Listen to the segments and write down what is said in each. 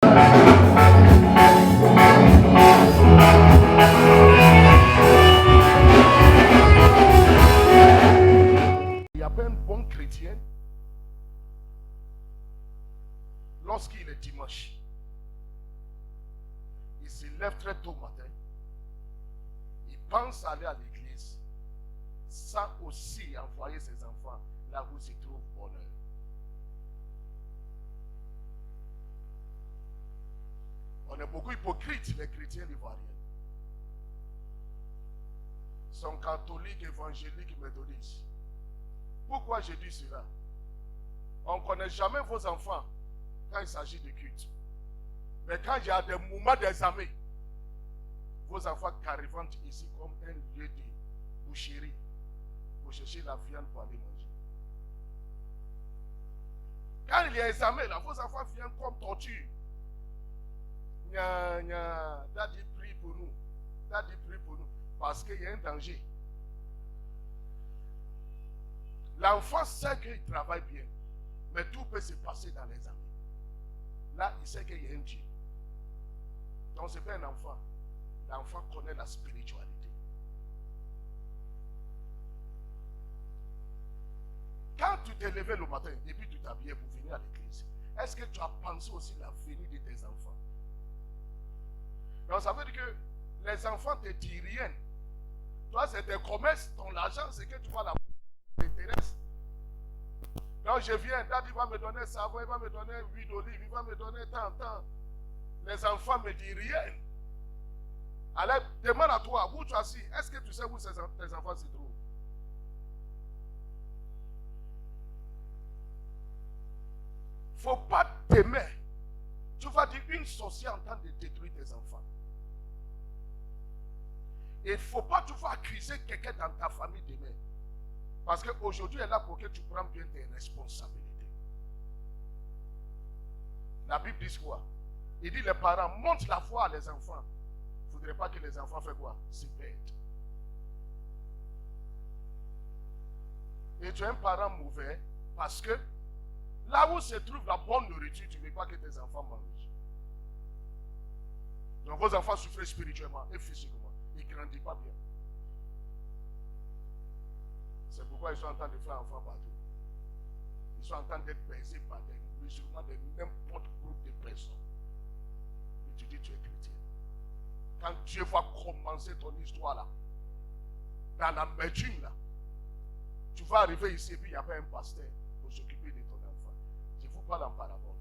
Il n'y a pas un bon chrétien lorsqu'il est dimanche. Il se lève très tôt le matin. Il pense aller à l'église sans aussi envoyer ses enfants là où se trouve bonheur. On est beaucoup hypocrites, les chrétiens ivoiriens. Ils sont catholiques, évangéliques, méthodistes. Pourquoi je dis cela? On ne connaît jamais vos enfants quand il s'agit de culte. Mais quand il y a des moments d'examen, vos enfants carivantent ici comme un lieu de boucherie pour chercher la viande pour aller manger. Quand il y a examen, là, vos enfants viennent comme torture. Nya, nya, daddy prie pour nous. Daddy prie pour nous. Parce qu'il y a un danger. L'enfant sait qu'il travaille bien, mais tout peut se passer dans l'examen. Là, il sait qu'il y a un Dieu. Donc, ce n'est pas un enfant. L'enfant connaît la spiritualité. Quand tu t'es levé le matin et puis tu t'habillais pour venir à l'église, est-ce que tu as pensé aussi à la venue de tes enfants? Donc, ça veut dire que les enfants ne te disent rien. Toi, c'est tes commerces, ton argent, c'est que tu vois la t'intéresse. Donc je viens, Daddy va me donner savon, il va me donner huile d'olive, il va me donner tant. Les enfants ne me disent rien. Alors, demande à toi, où tu es assis, est-ce que tu sais où tes enfants se trouvent? Il ne faut pas t'aimer. Tu vas dire une sorcière en train de détruire tes enfants. Et il ne faut pas toujours accuser quelqu'un dans ta famille d'aimer. Parce qu'aujourd'hui, elle est là pour que tu prennes bien tes responsabilités. La Bible dit quoi? Il dit les parents montrent la foi à les enfants. Il ne faudrait pas que les enfants fassent quoi? Se perdent. Et tu es un parent mauvais parce que là où se trouve la bonne nourriture, tu ne veux pas que tes enfants mangent. Donc vos enfants souffrent spirituellement et physiquement. Ils ne grandissent pas bien. C'est pourquoi ils sont en train de faire enfants partout. Ils sont en train d'être baisés par des musulmans de n'importe groupe de personnes. Et tu dis tu es chrétien. Quand Dieu va commencer ton histoire là, dans la médecine là, tu vas arriver ici et puis il n'y a pas un pasteur pour s'occuper de ton enfant. Je vous parle en parabole.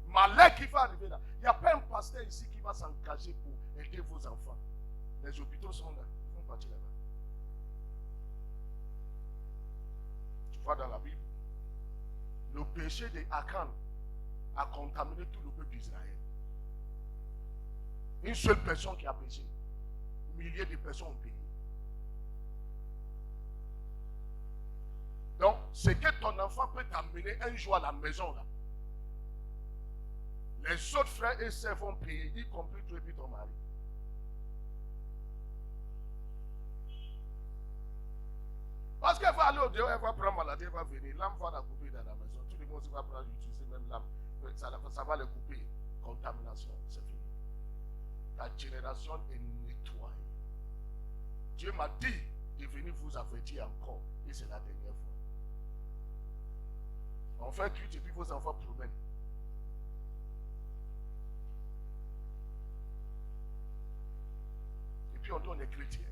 Malheur qui va arriver là, il n'y a pas un pasteur ici qui va s'engager pour aider vos enfants. Les hôpitaux sont là, ils vont partir là-bas. Tu vois dans la Bible, le péché d'Akan a contaminé tout le peuple d'Israël. Une seule personne qui a péché, milliers de personnes ont payé. Donc, ce que ton enfant peut t'amener un jour à la maison là, les autres frères et sœurs vont payer, y compris toi et puis ton mari. Parce qu'elle va aller au dehors, elle va prendre maladie, elle va venir, l'âme va la couper dans la maison. Tout le monde va prendre, utiliser même l'âme. Ça va le couper. Contamination, c'est fini. Ta génération est nettoyée. Dieu m'a dit de venir vous avertir encore. Et c'est la dernière fois. On fait culte et puis vos enfants promènent. Et puis on dit on est chrétien.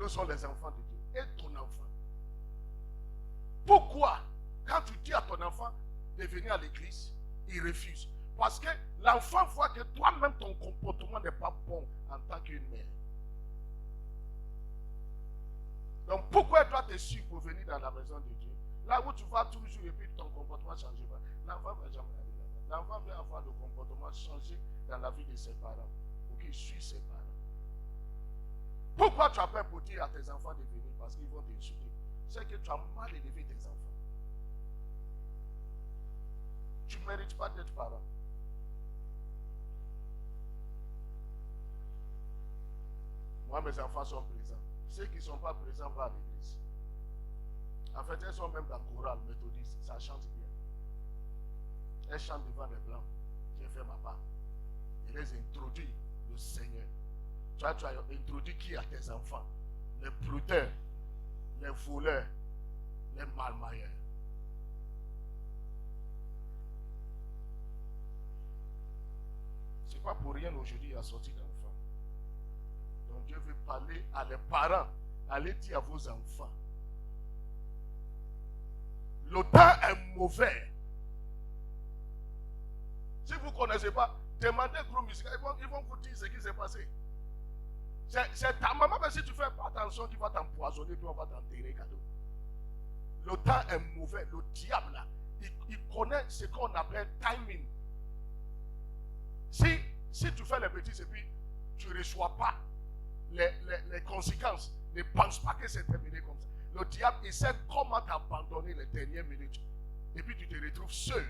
Nous sommes les enfants de Dieu. Et ton enfant. Pourquoi, quand tu dis à ton enfant de venir à l'église, il refuse? Parce que l'enfant voit que toi-même, ton comportement n'est pas bon en tant qu'une mère. Donc pourquoi elle doit te suivre pour venir dans la maison de Dieu? Là où tu vas toujours et puis ton comportement ne change pas. L'enfant ne va jamais aller là-bas. L'enfant veut avoir le comportement changé dans la vie de ses parents. Pour qu'il suive ses parents. Pourquoi tu as peur pour dire à tes enfants de venir? Parce qu'ils vont t'insulter. C'est que tu as mal élevé tes enfants. Tu ne mérites pas d'être parent. Moi, mes enfants sont présents. Ceux qui ne sont pas présents vont à l'église. En fait, elles sont même dans la chorale méthodiste. Ça chante bien. Elles chantent devant les blancs. Seigneur. Tu as introduit qui à tes enfants? Les brouteurs, les voleurs, les malmailleurs. C'est pas pour rien aujourd'hui il y a sorti d'enfants. Donc Dieu veut parler à les parents. Allez dire à vos enfants. Le temps est mauvais. Si vous ne connaissez pas, demandez gros musical, ils vont vous dire ce qui s'est passé. C'est ta maman, mais si tu ne fais pas attention, qui va t'empoisonner, puis on va t'enterrer cadeau. Le temps est mauvais. Le diable, là, il connaît ce qu'on appelle timing. Si tu fais les bêtises et puis tu ne reçois pas les conséquences, ne pense pas que c'est terminé comme ça. Le diable, il sait comment t'abandonner les dernières minutes. Et puis tu te retrouves seul.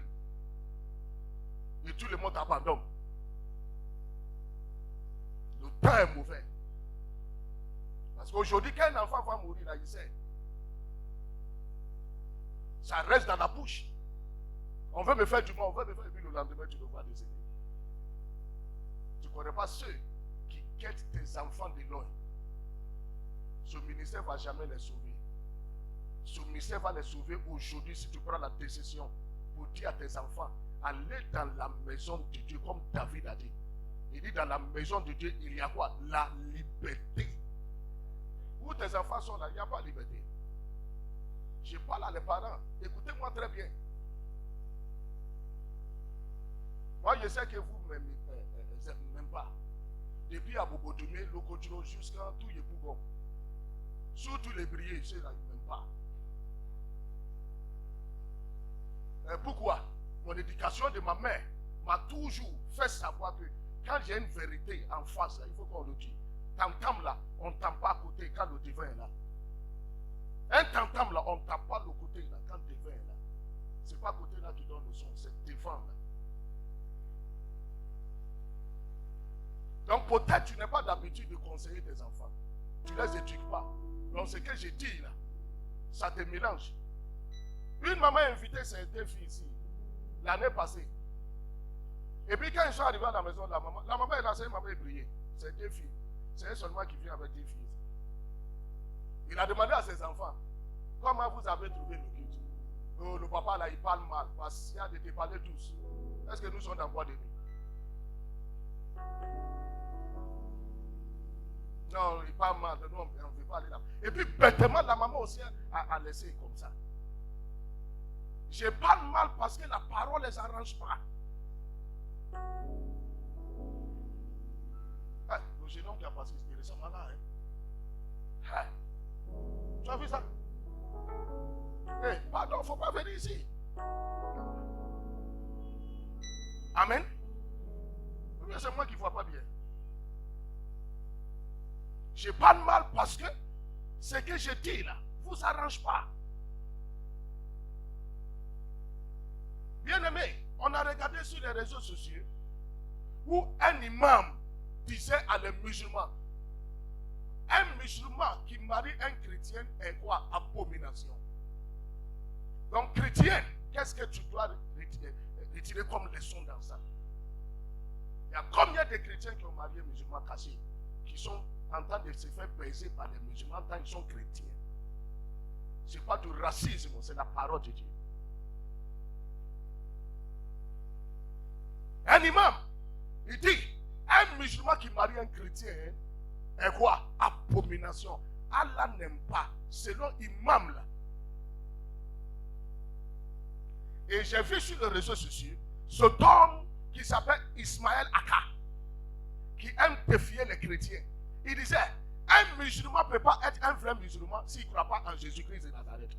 Et tout le monde t'abandonne. Le temps est mauvais. Parce qu'aujourd'hui, quand un enfant va mourir, là, il sait. Ça reste dans la bouche. On veut me faire du mal, on veut me faire, et puis le lendemain, tu le vois décéder. Tu ne connais pas ceux qui quittent tes enfants de loin. Ce ministère ne va jamais les sauver. Ce ministère va les sauver aujourd'hui si tu prends la décision pour dire à tes enfants, allez dans la maison de Dieu, comme David a dit. Il dit, dans la maison de Dieu, il y a quoi? La liberté. Où tes enfants sont là, il n'y a pas de liberté. Je parle à les parents. Écoutez-moi très bien. Moi, je sais que vous ne m'aimez même pas. Depuis Abobodomé, Lokoturo, jusqu'à tout Yepougon. Surtout les brillés, ceux-là, ils ne m'aiment pas. Pourquoi? Mon éducation de ma mère m'a toujours fait savoir que quand j'ai une vérité en face, là, il faut qu'on le dise. Tam-tam là, on ne tape pas à côté quand le devin est là. Un tam-tam là, on ne tape pas le côté là quand le devin est là. Ce n'est pas côté là qui donne le son, c'est devant là. Donc peut-être tu n'as pas d'habitude de conseiller tes enfants. Tu ne les éduques pas. Donc ce que je dis là, ça te mélange. Une maman a invité ses deux filles ici, l'année passée. Et puis quand ils sont arrivés à la maison de la maman est là, c'est une maman brillée. C'est deux filles. C'est elle seulement qui vient avec deux filles. Il a demandé à ses enfants, comment vous avez trouvé le culte? Le papa là, il parle mal, parce qu'il y a de te parler tous. Est-ce que nous sommes dans bois de nuit? Non, il parle mal, nous on ne veut pas aller là. Et puis bêtement, la maman aussi a laissé comme ça. Je parle mal parce que la parole ne les arrange pas. Le jeune homme qui a passé récemment là, hein? Tu as vu ça? Pardon, il ne faut pas venir ici. Amen. C'est moi qui ne vois pas bien. Je parle mal parce que ce que je dis là ne vous arrange pas. Bien aimé, on a regardé sur les réseaux sociaux où un imam disait à les musulmans, un musulman qui marie un chrétien est quoi? Abomination. Donc chrétien, qu'est-ce que tu dois retirer comme leçon dans ça? Il y a combien de chrétiens qui ont marié musulmans cachés, qui sont en train de se faire baiser par les musulmans tant qu'ils sont chrétiens? Ce n'est pas du racisme, c'est la parole de Dieu. Un imam, il dit, un musulman qui marie un chrétien est quoi? Abomination. Allah n'aime pas. Selon imam là. Et j'ai vu sur les réseaux sociaux ce homme qui s'appelle Ismaël Aka, qui aime défier les chrétiens. Il disait, un musulman ne peut pas être un vrai musulman s'il ne croit pas en Jésus-Christ de Nazareth.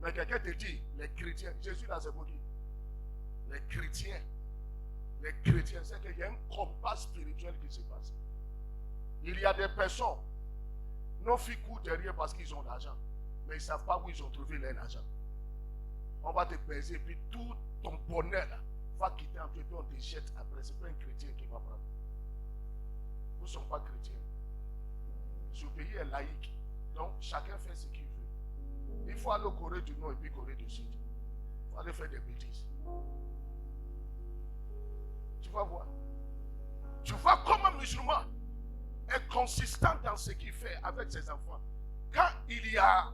Mais quelqu'un te dit, les chrétiens, Jésus là c'est pour qui? Les chrétiens, c'est qu'il y a un combat spirituel qui se passe. Il y a des personnes, nos filles courent derrière parce qu'ils ont l'argent, mais ils ne savent pas où ils ont trouvé leur argent. On va te baiser, puis tout ton bonheur là, va quitter entre toi, on te jette après. Ce n'est pas un chrétien qui va prendre. Nous ne sommes pas chrétiens. Ce pays est laïque. Donc chacun fait ce qu'il veut. Il faut aller au Corée du Nord et puis Corée du Sud. Il faut aller faire des bêtises. Tu vas voir. Tu vois comment musulman est consistant dans ce qu'il fait avec ses enfants, quand il y a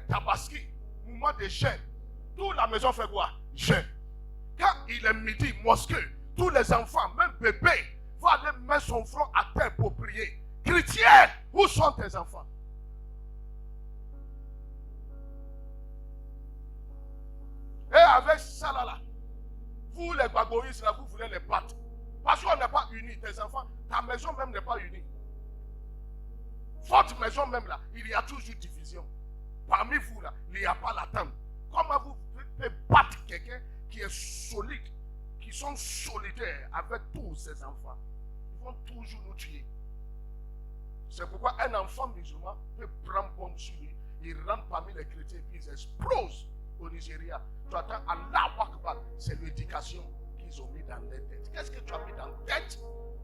tabaski, moment de jeûne, toute la maison fait quoi? Jeûne. Quand il est midi, mosquée, tous les enfants, même bébés, vont aller mettre son front à terre pour prier. Chrétien, où sont tes enfants? Et avec ça là, vous les bagoïstes là, vous voulez les battre. Parce qu'on n'est pas unis, tes enfants, ta maison même n'est pas unie. Votre maison même là, il y a toujours division. Parmi vous là, il n'y a pas l'attente. Comment vous pouvez battre quelqu'un qui est solide, qui sont solidaires avec tous ses enfants? Ils vont toujours nous tuer. C'est pourquoi un enfant musulman peut prendre bombe sur lui. Il rentre parmi les chrétiens et puis ils explosent au Nigeria. Tu attends Allah Akbar, c'est l'éducation qu'ils ont mis dans les têtes. Qu'est-ce que tu as mis dans la tête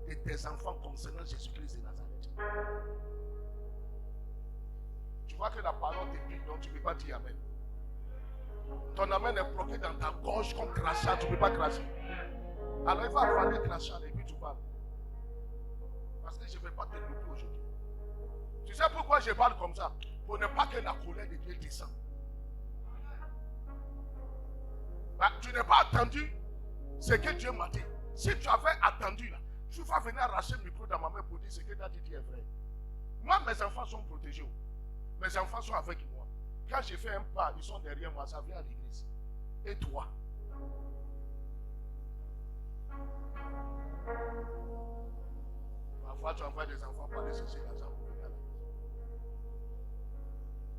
de tes enfants concernant Jésus-Christ de Nazareth? Tu vois que la parole te pique, donc tu ne peux pas dire Amen. Ton amen est bloqué dans ta gorge comme crachat, tu ne peux pas cracher. Alors il va avaler crachat et puis tu parles. Parce que je ne vais pas te louper aujourd'hui. Tu sais pourquoi je parle comme ça? Pour ne pas que la colère de Dieu descende. Tu n'as pas attendu ce que Dieu m'a dit. Si tu avais attendu là, tu vas venir arracher le micro dans ma main pour dire ce que tu as dit est vrai. Moi, mes enfants sont protégés. Mes enfants sont avec moi. Quand j'ai fait un pas, ils sont derrière moi, ça vient à l'église. Et toi? Parfois, tu envoies des enfants pour aller chercher l'argent pour venir à la maison.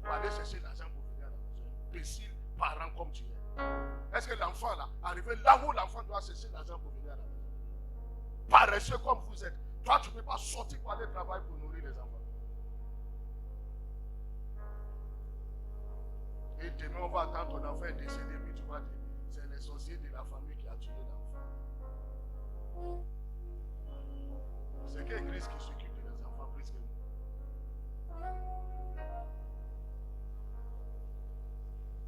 Pour aller chercher l'argent pour venir à la maison. Imbécile, parent comme tu es. Est-ce que l'enfant là, arrivé là où l'enfant doit chercher l'argent pour venir à la maison? Paresseux comme vous êtes. Toi, tu ne peux pas sortir pour aller travailler pour nourrir les enfants. Et demain, on va attendre ton enfant est décédé, puis tu vas dire, c'est les sorciers de la famille qui a tué l'enfant. C'est quelle église qui s'occupe des enfants plus que nous?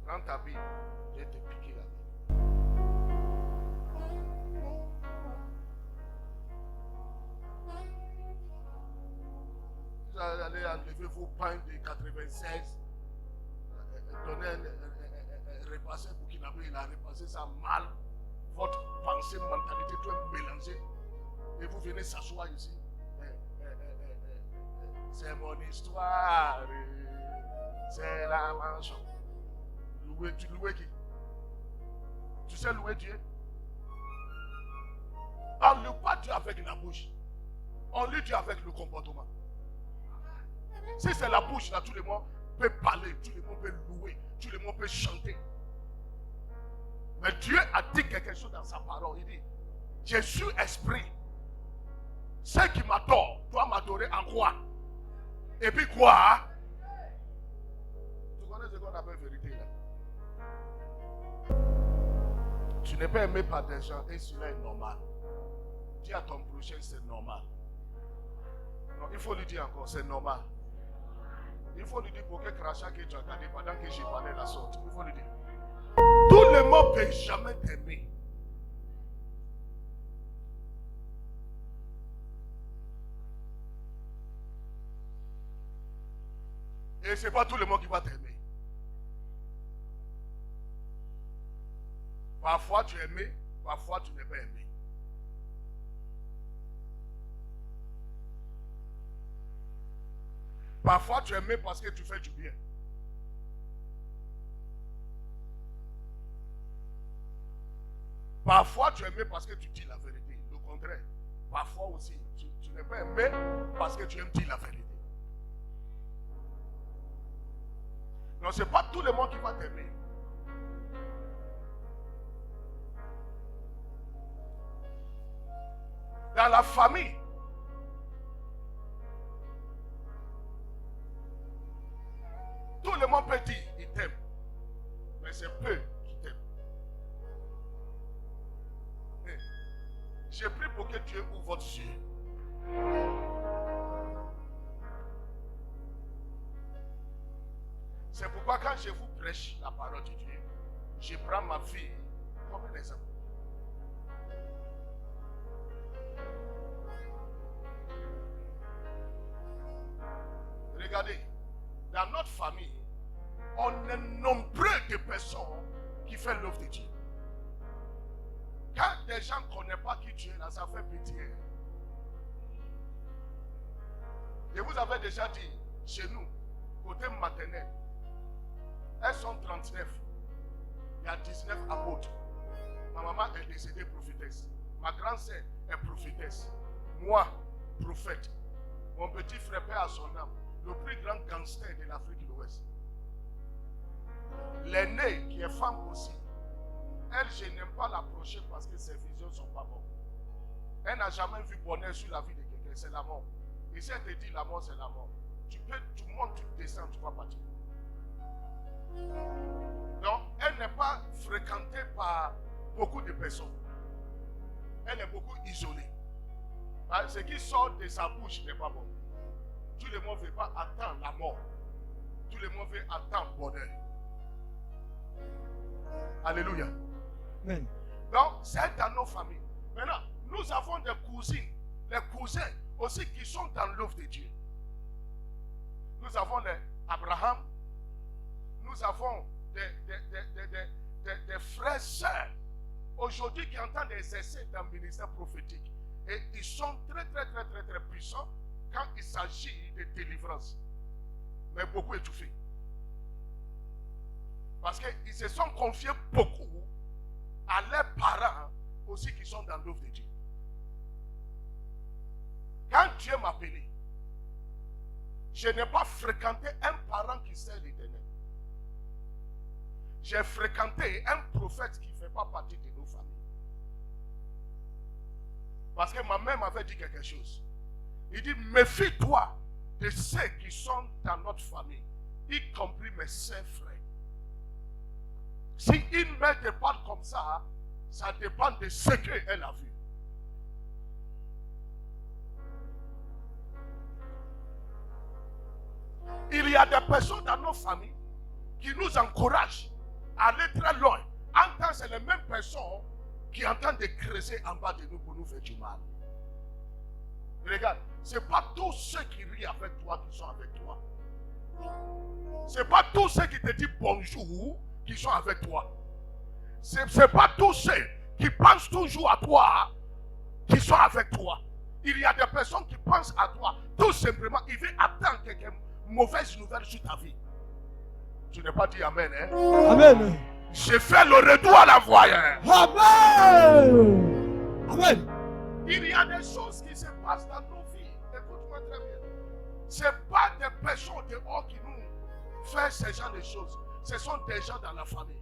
Prends ta Bible, je vais te piquer la Bible. Vous allez enlever vos pains de 96. Donner repasser Burkinabé, il a repassé ça mal. Votre pensée, mentalité, tout est mélangé. Et vous venez s'asseoir ici. C'est mon histoire. C'est la manchon. Tu loues qui? Tu sais louer Dieu? On ne loue pas Dieu avec la bouche. On loue Dieu avec le comportement. Si c'est la bouche, là, tout le monde peut parler, tout le monde peut louer, tout le monde peut chanter. Mais Dieu a dit quelque chose dans sa parole. Il dit, je suis esprit. Ceux qui m'adorent doivent m'adorer en quoi? Et puis quoi? Tu connais ce qu'on appelle vérité là? Tu n'es pas aimé par des gens et cela est normal. Dis à ton prochain, c'est normal. Non, il faut lui dire encore, c'est normal. Il faut lui dire pour quel crachat que tu as gardé pendant que j'ai parlé la sorte. Il faut lui dire. Tout le monde ne peut jamais t'aimer. Et ce n'est pas tout le monde qui va t'aimer. Parfois tu es aimé, parfois tu n'es pas aimé. Parfois tu es aimé parce que tu fais du bien. Parfois tu es aimé parce que tu dis la vérité. Le contraire. Parfois aussi, tu n'es pas aimé parce que tu aimes dire la vérité. Non, ce n'est pas tout le monde qui va t'aimer. Dans la famille, tout le monde peut dire il t'aime, mais c'est peu qui t'aiment. J'ai pris pour que Dieu ouvre votre yeux. C'est pourquoi quand je vous prêche la parole de Dieu, je prends ma fille comme un exemple. Regardez, dans notre famille, on est nombreux de personnes qui font l'œuvre de Dieu. Quand des gens ne connaissent pas qui tu es là, ça fait pitié. Et vous avez déjà dit, chez nous, côté maternel, elles sont 39. Il y a 19 apôtres. Ma maman est décédée prophétesse. Ma grande sœur est prophétesse. Moi, prophète. Mon petit frère père à son âme, le plus grand gangster de l'Afrique de l'Ouest. L'aînée, qui est femme aussi, elle, je n'aime pas l'approcher parce que ses visions ne sont pas bonnes. Elle n'a jamais vu bonheur sur la vie de quelqu'un, c'est la mort. Et si elle te dit la mort, c'est la mort. Tu montes, tu descends, tu vas partir. Donc, elle n'est pas fréquentée par beaucoup de personnes. Elle est beaucoup isolée. Ce qui sort de sa bouche n'est pas bon. Tout le monde ne veut pas attendre la mort. Tout le monde veut attendre le bonheur. Alléluia. Amen. Donc, c'est dans nos familles. Maintenant, nous avons des cousines, les cousins aussi qui sont dans l'œuvre de Dieu. Nous avons les Abraham, nous avons des frères et sœurs aujourd'hui qui entendent exercer dans le ministère prophétique. Et ils sont très puissants quand il s'agit de délivrance. Mais beaucoup étouffés. Parce qu'ils se sont confiés beaucoup à leurs parents aussi qui sont dans l'œuvre de Dieu. Quand Dieu m'a appelé, je n'ai pas fréquenté un parent qui sert l'Éternel. J'ai fréquenté un prophète qui ne fait pas partie de nos familles. Parce que ma mère m'avait dit quelque chose. Il dit, méfie-toi de ceux qui sont dans notre famille, y compris mes sœurs frères. Si une mère te parle comme ça, ça dépend de ce qu'elle a vu. Il y a des personnes dans nos familles qui nous encouragent à aller très loin. En tant que c'est les mêmes personnes qui entendent de creuser en bas de nous pour nous faire du mal. Regarde, ce n'est pas tous ceux qui rient avec toi qui sont avec toi. Ce n'est pas tous ceux qui te disent bonjour qui sont avec toi. Ce n'est pas tous ceux qui pensent toujours à toi qui sont avec toi. Il y a des personnes qui pensent à toi. Tout simplement, ils veulent attendre quelques mauvaises nouvelles sur ta vie. Tu n'es pas dit Amen, hein? Amen. Je fais le retour à la voyeur. Amen. Amen. Il y a des choses qui se passent dans nos vies. Écoute-moi très bien. Ce n'est pas des personnes dehors qui nous font ce genre de choses. Ce sont des gens dans la famille.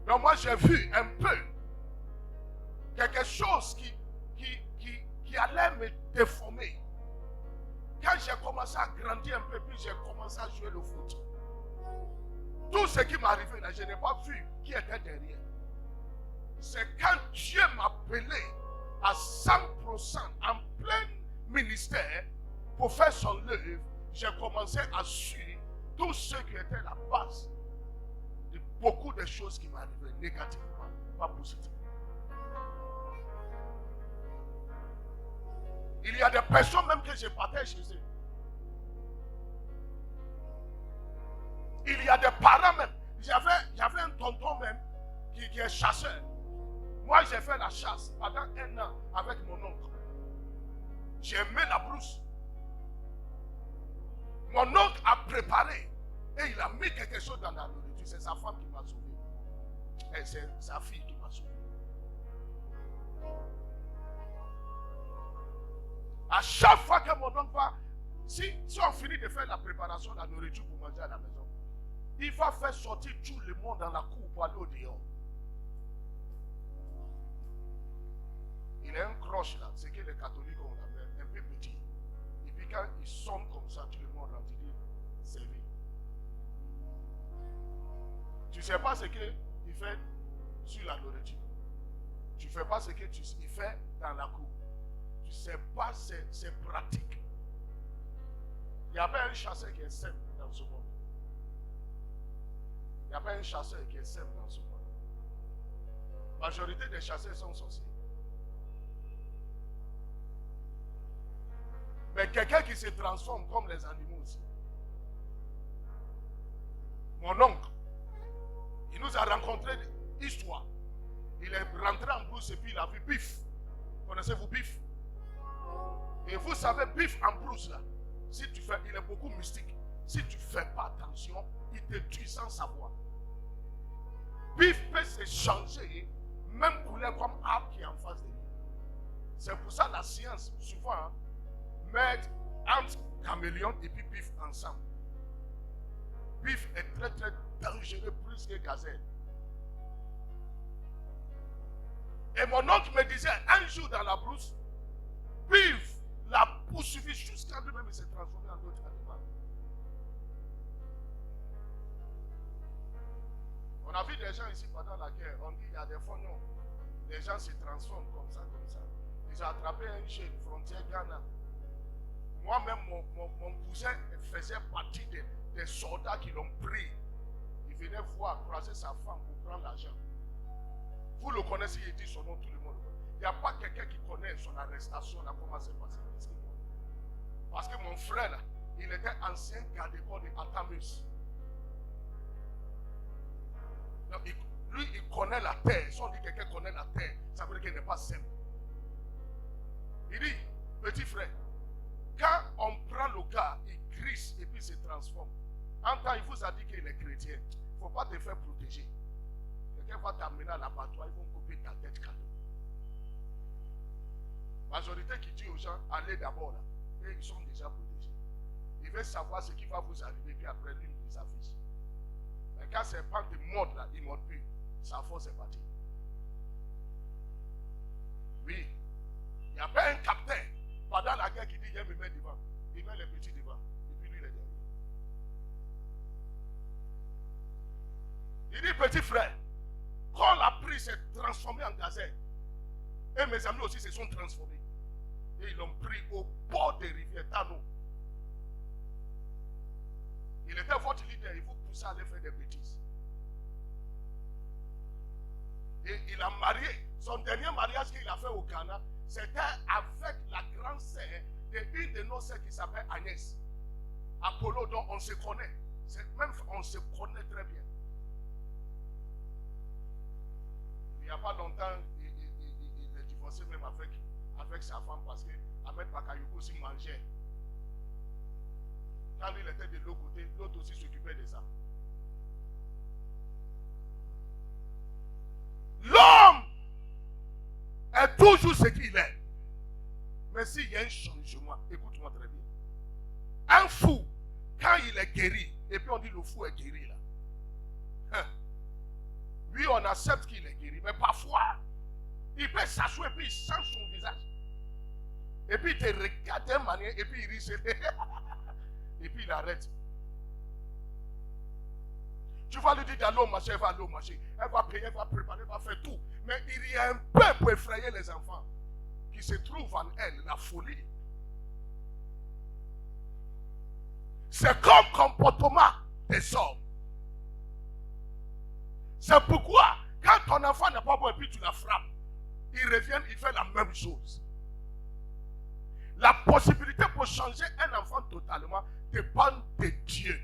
Donc moi j'ai vu un peu quelque chose qui allait me déformer. Quand j'ai commencé à grandir un peu, puis j'ai commencé à jouer le foot. Tout ce qui m'arrivait là, je n'ai pas vu qui était derrière. C'est quand Dieu m'a appelé à 100% en plein ministère pour faire son œuvre, j'ai commencé à suivre tout ce qui était la base de beaucoup de choses qui m'arrivaient négativement, pas positivement. Il y a des personnes même que je partais chez eux. Il y a des parents même. J'avais un tonton même qui est chasseur. Moi j'ai fait la chasse pendant 1 an avec mon oncle. J'ai aimé la brousse. Mon oncle a préparé et il a mis quelque chose dans la nourriture. C'est sa femme qui m'a sauvé. Et c'est sa fille qui m'a sauvé. À chaque fois que mon oncle va, si on finit de faire la préparation de la nourriture pour manger à la maison, il va faire sortir tout le monde dans la cour pour aller au dehors. Il a un croche là, c'est que les catholiques ont un peu petit. Et puis quand ils sonne comme ça, tout le monde rentre, il dit, servi. Tu ne sais pas ce qu'il fait sur la nourriture. Tu ne fais pas ce qu'il fait dans la cour. Tu ne sais pas, c'est pratique. Il n'y a pas un chasseur qui est simple dans ce monde. Il n'y a pas un chasseur qui est simple dans ce monde. La majorité des chasseurs sont sorciers. Mais quelqu'un qui se transforme comme les animaux aussi. Mon oncle, il nous a rencontré histoire. Il est rentré en brousse et puis il a vu Bif. Connaissez-vous Bif? Et vous savez, Bif en brousse là, si tu fais, il est beaucoup mystique. Si tu ne fais pas attention, il te tue sans savoir. Bif peut se changer, même couleur comme arbre qui est en face de lui. C'est pour ça la science, souvent, met entre caméléon et puis Bif ensemble. Bif est très très dangereux plus que gazelle. Et mon oncle me disait, un jour dans la brousse, Bif l'a poursuivi jusqu'à lui-même, il s'est transformé en autre animal. On a vu des gens ici pendant la guerre, on dit il y a des phonions. Les gens se transforment comme ça, comme ça. Ils ont attrapé un jeune frontière Ghana. Moi-même, mon cousin faisait partie des soldats qui l'ont pris. Il venait voir, croiser sa femme pour prendre l'argent. Vous le connaissez, il dit son nom, tout le monde. Il n'y a pas quelqu'un qui connaît son arrestation, là, comment c'est passé. Parce que mon frère, là, il était ancien garde-corps de Atamus. Donc, lui, il connaît la terre. Si on dit que quelqu'un connaît la terre, ça veut dire qu'il n'est pas simple. Il dit, petit frère, quand on prend le gars, il crie et puis il se transforme. En temps, il vous a dit qu'il est chrétien. Il ne faut pas te faire protéger. Quelqu'un va t'amener à l'abattoir, ils vont couper ta tête cadeau. La majorité qui dit aux gens, allez d'abord là. Et ils sont déjà protégés. Ils veulent savoir ce qui va vous arriver, puis après, lui, il les affiche. Mais quand c'est pas de mode là, il ne mord plus. Sa force est partie. Oui. Il n'y a pas un capitaine pendant la guerre qui dit, viens me mettre devant. Il met les petits devant. Et puis lui, il est derrière. Il dit, petit frère, quand la prise s'est transformée en gazelle, et mes amis aussi se sont transformés. Et ils l'ont pris au bord des rivières Tano. Il était votre leader, il vous poussait à aller faire des bêtises. Et il a marié. Son dernier mariage qu'il a fait au Ghana, c'était avec la grande sœur d'une de nos sœurs qui s'appelle Agnès. Apollo, dont on se connaît. Même on se connaît très bien. Il n'y a pas longtemps, il est divorcé même avec sa femme parce que Ahmed Bakayoko aussi mangeait. Quand il était de l'autre côté, l'autre aussi s'occupait de ça. L'homme est toujours ce qu'il est. Mais s'il y a un changement, écoute-moi très bien. Un fou, quand il est guéri, et puis on dit le fou est guéri là. Lui, on accepte qu'il est guéri, mais parfois, il peut s'asseoir et puis il change son visage. Et puis il te regarde d'une manière, et puis il rit. Et puis il arrête. Tu vas lui dire d'aller au marché, elle va aller au marché. Elle va payer, elle va préparer, elle va faire tout. Mais il y a un peu pour effrayer les enfants qui se trouvent en elle, la folie. C'est comme comportement des hommes. C'est pourquoi, quand ton enfant n'a pas bon et puis tu la frappes, il revient, il fait la même chose. La possibilité pour changer un enfant totalement dépend de Dieu,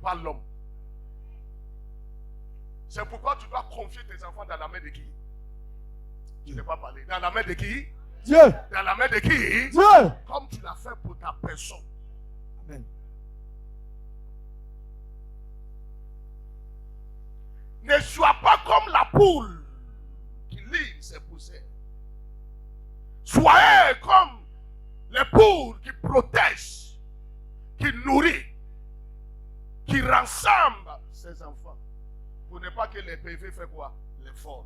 pas l'homme. C'est pourquoi tu dois confier tes enfants dans la main de qui? Tu n'as pas parlé. Dans la main de qui? Dieu. Dans la main de qui? Dieu. Comme tu l'as fait pour ta personne. Amen. Ne sois pas comme la poule qui livre ses poussées. Soyez comme les poules qui protègent, qui nourrit, qui rassemble ses enfants. Pour ne pas que les PV fassent quoi? Les folles.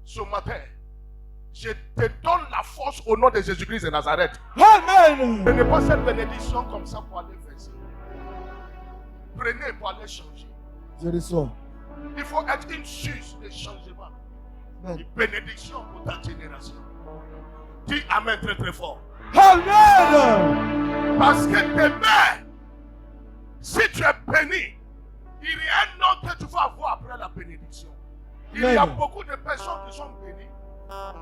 Ce matin, je te donne la force au nom de Jésus-Christ de Nazareth. Amen. Prenez pas cette bénédiction comme ça pour aller verser. Prenez pour aller changer. Je reçois. Il faut être une source de changement. Amen. Une bénédiction pour ta génération. Dis Amen très très fort. Amen. Parce que demain, si tu es béni, il y a un autre que tu vas avoir après la bénédiction. Il y a beaucoup de personnes qui sont bénies,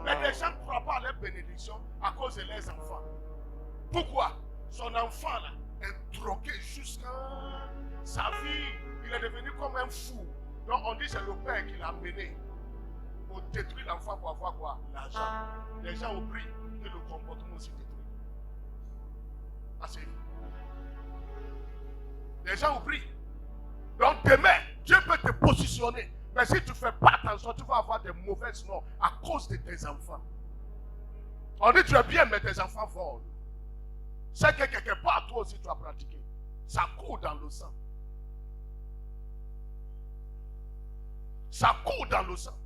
mais les gens ne croient pas à leur bénédiction à cause de leurs enfants. Pourquoi? Son enfant là est drogué jusqu'à sa vie. Il est devenu comme un fou. Donc on dit que c'est le père qui l'a mené pour détruire l'enfant pour avoir quoi? L'argent. Les gens ont pris que le comportement aussi détruit. Assez. Les gens ont pris. Donc demain, Dieu peut te positionner. Mais si tu ne fais pas attention, tu vas avoir des mauvaises noms à cause de tes enfants. On dit tu es bien, mais tes enfants volent. C'est que quelque part, toi aussi, tu as pratiqué. Ça court dans le sang. Ça court dans le sang.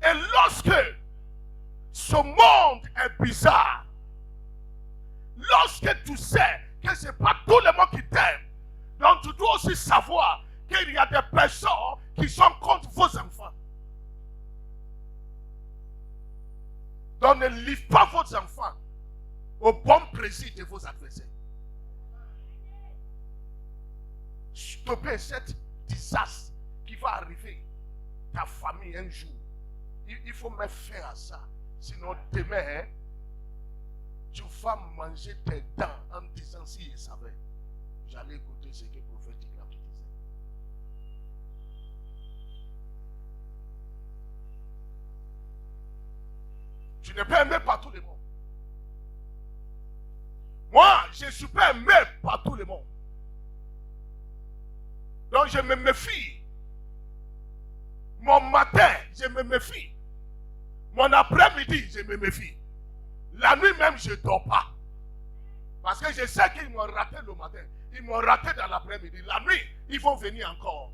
Et lorsque ce monde est bizarre, lorsque tu sais que ce n'est pas tout le monde qui t'aime, donc tu dois aussi savoir qu'il y a des personnes qui sont contre vos enfants. Donc ne livre pas vos enfants au bon plaisir de vos adversaires. Stoppez cette désastre qui va arriver ta famille un jour. Il faut mettre fin à ça. Sinon demain, tu vas manger tes dents en disant si je savais. J'allais écouter ce que le prophète disait. Tu ne peux aimer pas tout le monde. Moi, je ne suis pas aimé par tout le monde. Donc je me méfie. Mon matin, je me méfie. Mon après-midi, je me méfie. La nuit même, je ne dors pas. Parce que je sais qu'ils m'ont raté le matin. Ils m'ont raté dans l'après-midi. La nuit, ils vont venir encore.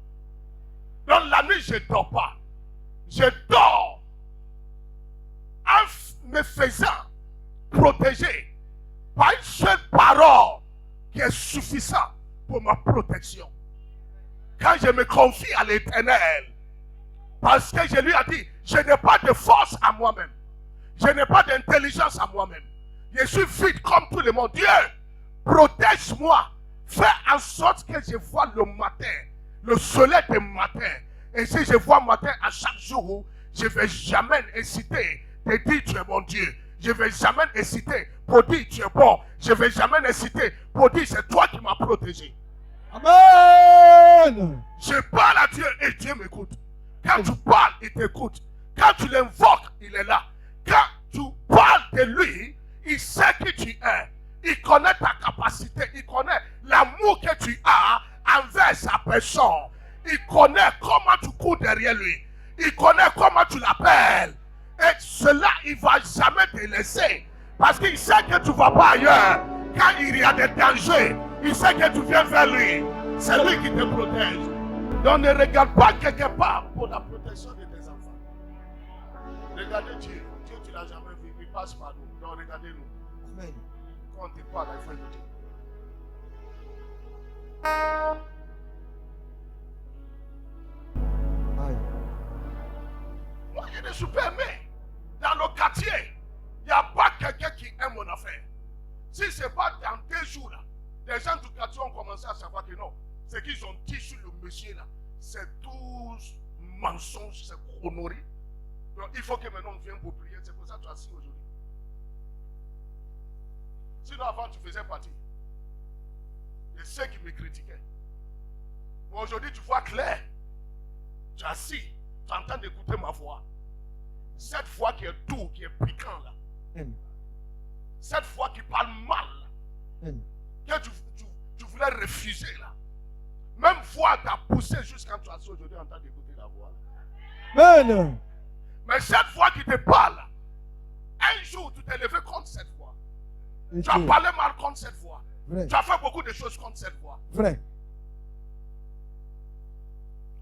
Donc la nuit, je ne dors pas. Je dors en me faisant protéger par une seule parole qui est suffisante pour ma protection. Quand je me confie à l'Éternel, parce que je lui ai dit, je n'ai pas de force à moi-même. Je n'ai pas d'intelligence à moi-même. Je suis vide comme tout le monde. Dieu, protège-moi. Fais en sorte que je vois le matin, le soleil du matin. Et si je vois le matin à chaque jour, je ne vais jamais hésiter de dire tu es mon Dieu. Je ne vais jamais hésiter pour dire tu es bon. Je ne vais jamais hésiter pour dire c'est toi qui m'as protégé. Amen. Je parle à Dieu et Dieu m'écoute. Quand tu parles, il t'écoute. Quand tu l'invoques, il est là. Quand tu parles de lui, il sait qui tu es. Il connaît ta capacité. Il connaît l'amour que tu as envers sa personne. Il connaît comment tu cours derrière lui. Il connaît comment tu l'appelles. Et cela, il ne va jamais te laisser. Parce qu'il sait que tu ne vas pas ailleurs. Quand il y a des dangers, il sait que tu viens vers lui. C'est lui qui te protège. Donc ne regarde pas quelque part pour la protection de tes enfants. Regardez Dieu. Dieu, tu ne l'as jamais vu. Il passe par nous. Donc regardez-nous. Amen. Quand on te parle, il faut écouter. Aïe. Moi, je ne suis pas aimé. Dans le quartier, il n'y a pas quelqu'un qui aime mon affaire. Si ce n'est pas dans 2 jours là, les gens du quartier ont commencé à savoir que non. Ce qu'ils ont dit sur le monsieur là, c'est tous mensonges, c'est chronorie. Donc il faut que maintenant on vienne pour prier. C'est pour ça que tu es assis aujourd'hui. Sinon avant tu faisais partie de ceux qui me critiquaient. Mais aujourd'hui tu vois clair. Tu es assis, tu es en train d'écouter ma voix. Cette voix qui est doux, qui est piquant là. Amen. Cette voix qui parle mal là. Amen. Que tu voulais refuser là. Même voix t'a poussé jusqu'à tu as aujourd'hui en train d'écouter la voix. Amen. Mais cette voix qui te parle, un jour tu t'es levé contre cette voix. Et Tu as parlé mal contre cette voix. Vrai. Tu as fait beaucoup de choses contre cette voix. Vrai.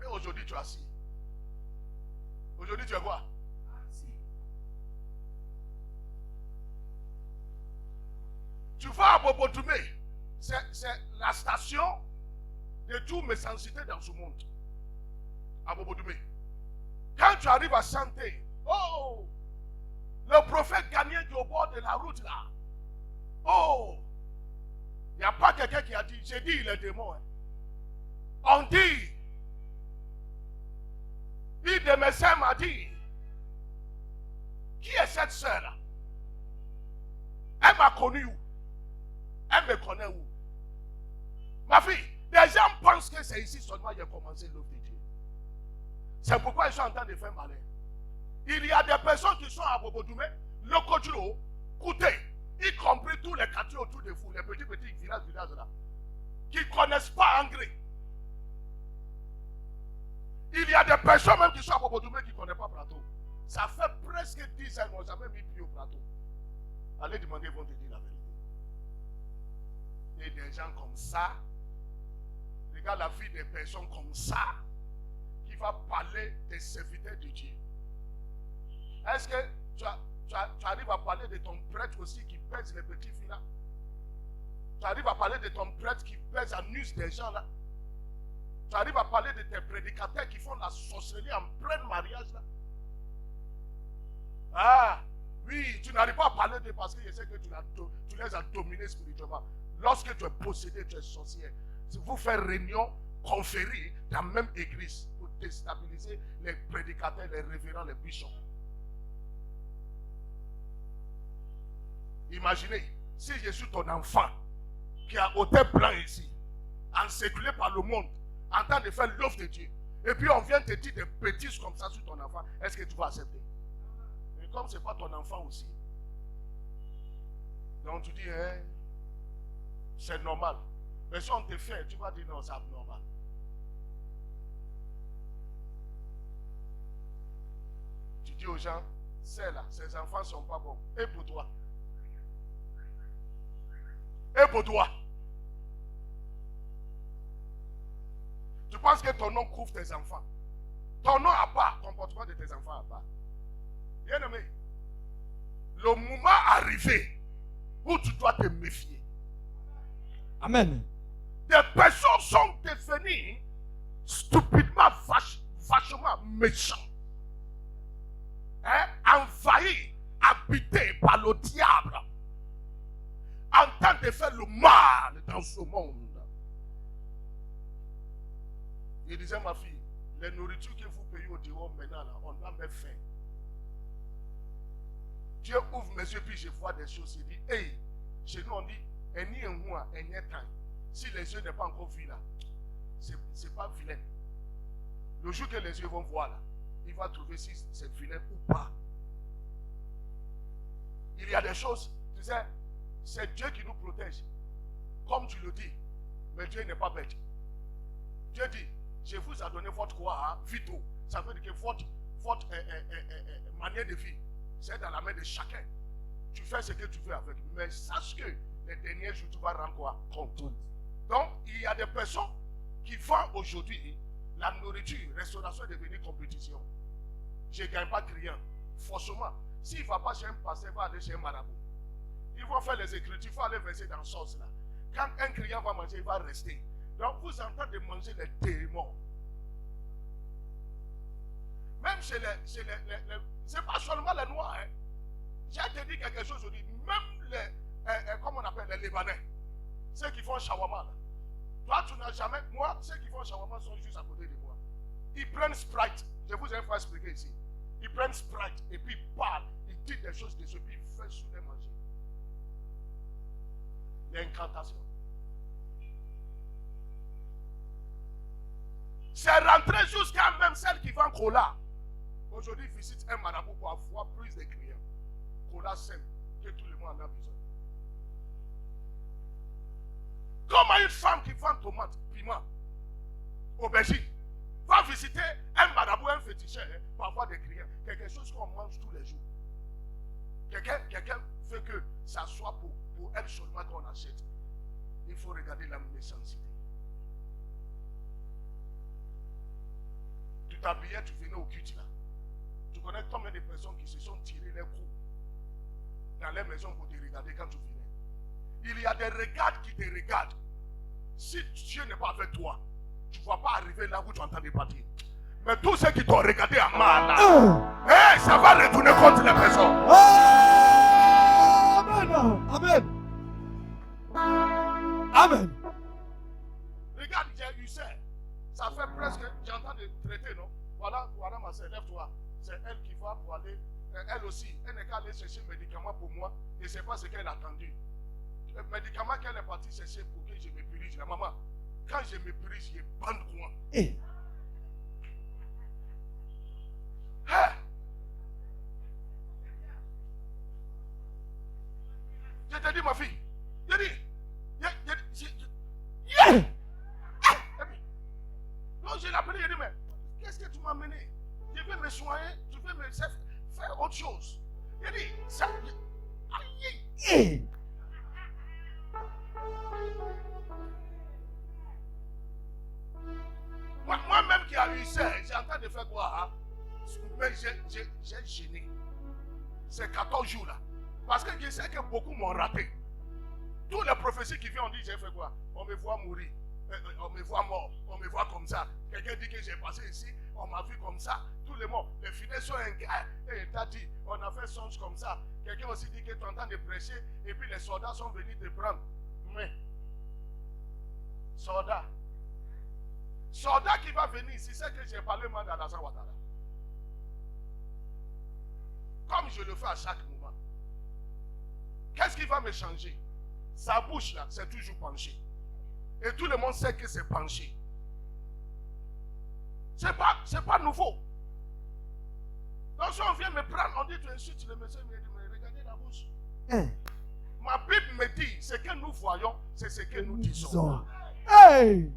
Et aujourd'hui tu es assis. Aujourd'hui tu es quoi? Assis. Tu vas à Bobo-Toumé. C'est la station de toutes mes sensibilités dans ce monde. À Bobo-Toumé. Quand tu arrives à Santé, oh, le prophète Gagné qui est au bord de la route là. Oh, il n'y a pas quelqu'un qui a dit, j'ai dit il est démon. Hein. On dit, une de mes sœurs m'a dit, cette sœur-là, elle m'a connu où? Elle me connaît où? Ma fille, les gens pensent que c'est ici seulement qu'il a commencé l'œuvre de Dieu. C'est pourquoi ils sont en train de faire malin. Il y a des personnes qui sont à Bobodoumé, Lokodjuro, Kouté, y compris tous les quartiers autour de vous, les petits villages là, qui ne connaissent pas Angré. Il y a des personnes même qui sont à Bobodoumé qui ne connaissent pas Plateau. Ça fait presque 10 ans qu'ils n'ont jamais mis pied au Plateau. Allez demander, ils vont te dire la vérité. Et des gens comme ça, regarde la vie des personnes comme ça, qui va parler des serviteurs de Dieu. Est-ce que tu arrives à parler de ton prêtre aussi qui pèse les petits filles là? Tu arrives à parler de ton prêtre qui pèse en use des gens là? Tu arrives à parler de tes prédicateurs qui font la sorcellerie en plein mariage là? Ah, oui, tu n'arrives pas à parler de parce que je sais que tu les as dominés spirituellement. Lorsque tu es possédé, tu es sorcier. Vous faites réunion, conférer dans la même église pour déstabiliser les prédicateurs, les révérends, les bishops. Imaginez, si je suis ton enfant qui a ôté blanc ici, encerclé par le monde, en train de faire l'œuvre de Dieu, et puis on vient te dire des bêtises comme ça sur ton enfant, est-ce que tu vas accepter? Et comme ce n'est pas ton enfant aussi, donc tu dis, hein, c'est normal. Mais si on te fait, tu vas dire non, c'est abnormal. Tu dis aux gens, c'est là, ces enfants ne sont pas bons. Et pour toi? Et pour toi? Tu penses que ton nom couvre tes enfants? Ton nom à part, comportement de tes enfants à part. Bien aimé, le moment arrivé où tu dois te méfier. Amen. Des personnes sont devenues stupidement, vachement méchantes. Hein? Envahies, habitées par le diable. En train de faire le mal dans ce monde. Il disait, ma fille, les nourritures que vous payez au dehors maintenant, là, on a même faim. Dieu ouvre mes yeux, puis je vois des choses. Il dit, hey, chez nous on dit, si les yeux n'ont pas encore vu là, c'est pas vilain. Le jour que les yeux vont voir là, il va trouver si c'est vilain ou pas. Il y a des choses, tu sais, c'est Dieu qui nous protège. Comme tu le dis, mais Dieu n'est pas bête. Dieu dit, je vous ai donné votre quoi, vito. Ça veut dire que votre manière de vie, c'est dans la main de chacun. Tu fais ce que tu veux avec. Mais sache que les derniers jours, tu vas rendre quoi? Compte. Donc, il y a des personnes qui vendent aujourd'hui la nourriture, restauration est devenue compétition. Je ne gagne pas client. Forcément, s'il ne va pas chez un pasteur, il va aller chez un marabout. Ils vont faire les écritures, il faut aller verser dans la sauce là. Quand un client va manger, il va rester. Donc, vous êtes en train de manger les démons. Même chez les c'est pas seulement les noirs. Hein. J'ai te dit quelque chose aujourd'hui. Même les, comment on appelle les Libanais, ceux qui font shawarma là. Toi, tu n'as jamais. Moi, ceux qui font shawarma sont juste à côté de moi. Ils prennent Sprite. Je vous ai fait expliquer ici. Ils prennent Sprite et puis ils parlent. Ils disent des choses dessus, puis ils font sous les manger. L'incantation. C'est rentré jusqu'à même celle qui vend cola. Aujourd'hui, visite un marabout pour avoir plus de clients. Cola simple, que tout le monde en a besoin. Comment une femme qui vend tomates, piment, aubergine, va visiter un marabout, un féticheur, hein, pour avoir des clients. Quelque chose qu'on mange tous les jours. Quelqu'un veut que ça soit pour elle seulement qu'on achète. Il faut regarder la méchanceté. Tu t'habillais, tu venais au culte là. Tu connais combien de personnes qui se sont tirées les coups dans les maisons pour te regarder quand tu venais. Il y a des regards qui te regardent. Si Dieu n'est pas avec toi, tu ne vas pas arriver là où tu entends des partir. Mais tous ceux qui t'ont regardé à mal là, ça va retourner contre les personnes. Amen. Amen. Amen. Regarde, tu sais, ça fait presque, j'entends de traiter, non? Voilà ma soeur, lève-toi. C'est elle qui va pour aller, elle aussi, elle n'est allait chercher un médicament pour moi, je ne sais pas ce qu'elle a attendu. Le médicament qu'elle est partie chercher pour que je me purige, la maman, quand je me purige, je bande quoi. Eh. Hein? Je te dis, ma fille, je dis, non, je l'ai appelé, je dis, mais qu'est-ce que tu m'as amené? Je vais me soigner, tu veux me faire autre chose. Je dis, ça. Aïe! Eh. Moi-même qui a eu ça, j'ai en train de faire quoi? Hein? Mais j'ai gêné. Ces 14 jours là. Parce que je sais que beaucoup m'ont raté. Tous les prophéties qui viennent, on dit j'ai fait quoi? On me voit mourir. On me voit mort. On me voit comme ça. Quelqu'un dit que j'ai passé ici. On m'a vu comme ça. Tous les mots. Les fidèles sont un gars. Et t'as dit, on a fait songe comme ça. Quelqu'un aussi dit que tu es en train de prêcher. Et puis les soldats sont venus te prendre. Mais, soldat qui va venir ici, c'est que j'ai parlé mal d'Alassane Ouattara. Comme je le fais à chaque moment. Qu'est-ce qui va me changer? Sa bouche là, c'est toujours penché. Et tout le monde sait que c'est penché. C'est pas nouveau. Donc si on vient me prendre, on dit tu insultes le monsieur, mais regardez la bouche. Ma Bible me dit, ce que nous voyons, c'est ce que nous disons. Hey!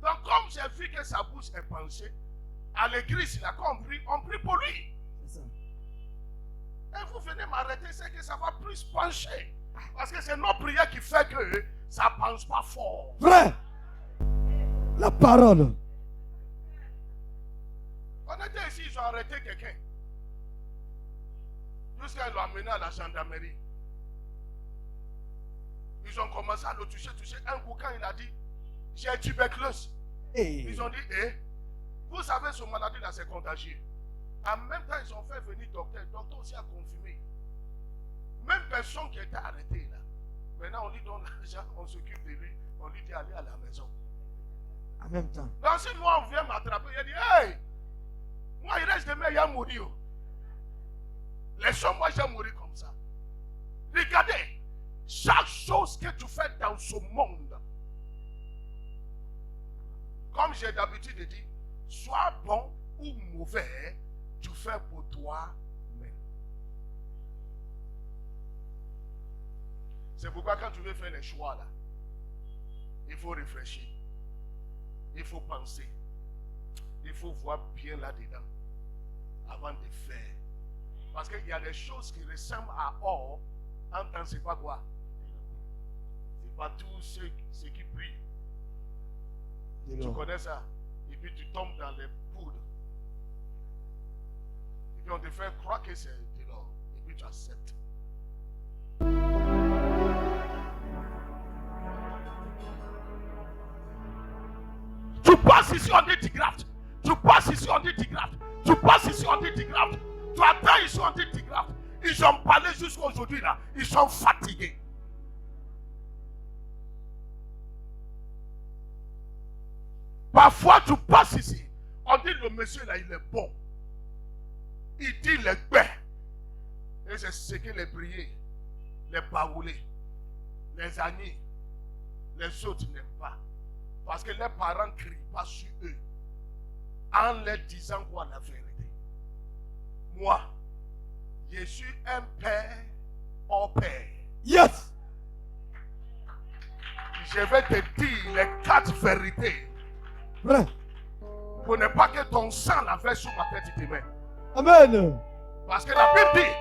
Donc comme j'ai vu que sa bouche est penchée, à l'église, il a compris, on prie pour lui. C'est ça. Et vous venez m'arrêter, c'est que ça va plus pencher. Parce que c'est nos prières qui fait que ça ne penche pas fort. Vrai! La parole. On était ici, ils ont arrêté quelqu'un. Jusqu'à ils l'ont amené à la gendarmerie. Ils ont commencé à le toucher. Un coup, quand il a dit, j'ai tuberculose. Hey. Ils ont dit, vous savez, ce maladie-là, c'est contagieux. En même temps, ils ont fait venir docteur. Le docteur aussi a confirmé. Même personne qui était arrêtée là. Maintenant, on lui donne l'argent, on s'occupe de lui, on lui dit aller à la maison. En même temps. Donc si moi, on vient m'attraper, il dit, hey, moi, il reste demain, il a mouru. Laissons-moi, j'ai mouru comme ça. Regardez, chaque chose que tu fais dans ce monde, comme j'ai d'habitude de dire, soit bon ou mauvais, tu fais pour toi-même. C'est pourquoi quand tu veux faire les choix là, il faut réfléchir, il faut penser, il faut voir bien là-dedans avant de faire. Parce qu'il y a des choses qui ressemblent à or, en temps c'est pas quoi? C'est pas tout ce qui brille. Tu connais ça? Et puis tu tombes dans les poudres. Et puis on te fait croire que c'est de l'or. Et puis tu acceptes. Tu passes ici, on dit Tigraft. Tu passes ici, on dit Tigraft. Tu passes ici, on dit Tigraft. Tu attends ici, on dit Tigraft. Ils ont parlé jusqu'à aujourd'hui là. Ils sont fatigués. Parfois, tu passes ici. On dit le monsieur là, il est bon. Il dit les baies. Et c'est ce que les brillés, les baoulés, les agnés, les autres n'aiment pas. Parce que les parents ne crient pas sur eux. En leur disant quoi la vérité. Moi, je suis un père au père. Yes! Je vais te dire les 4 vérités. Vrai. Pour ne pas que ton sang la verse sur ma tête demain. Amen. Parce que la Bible dit,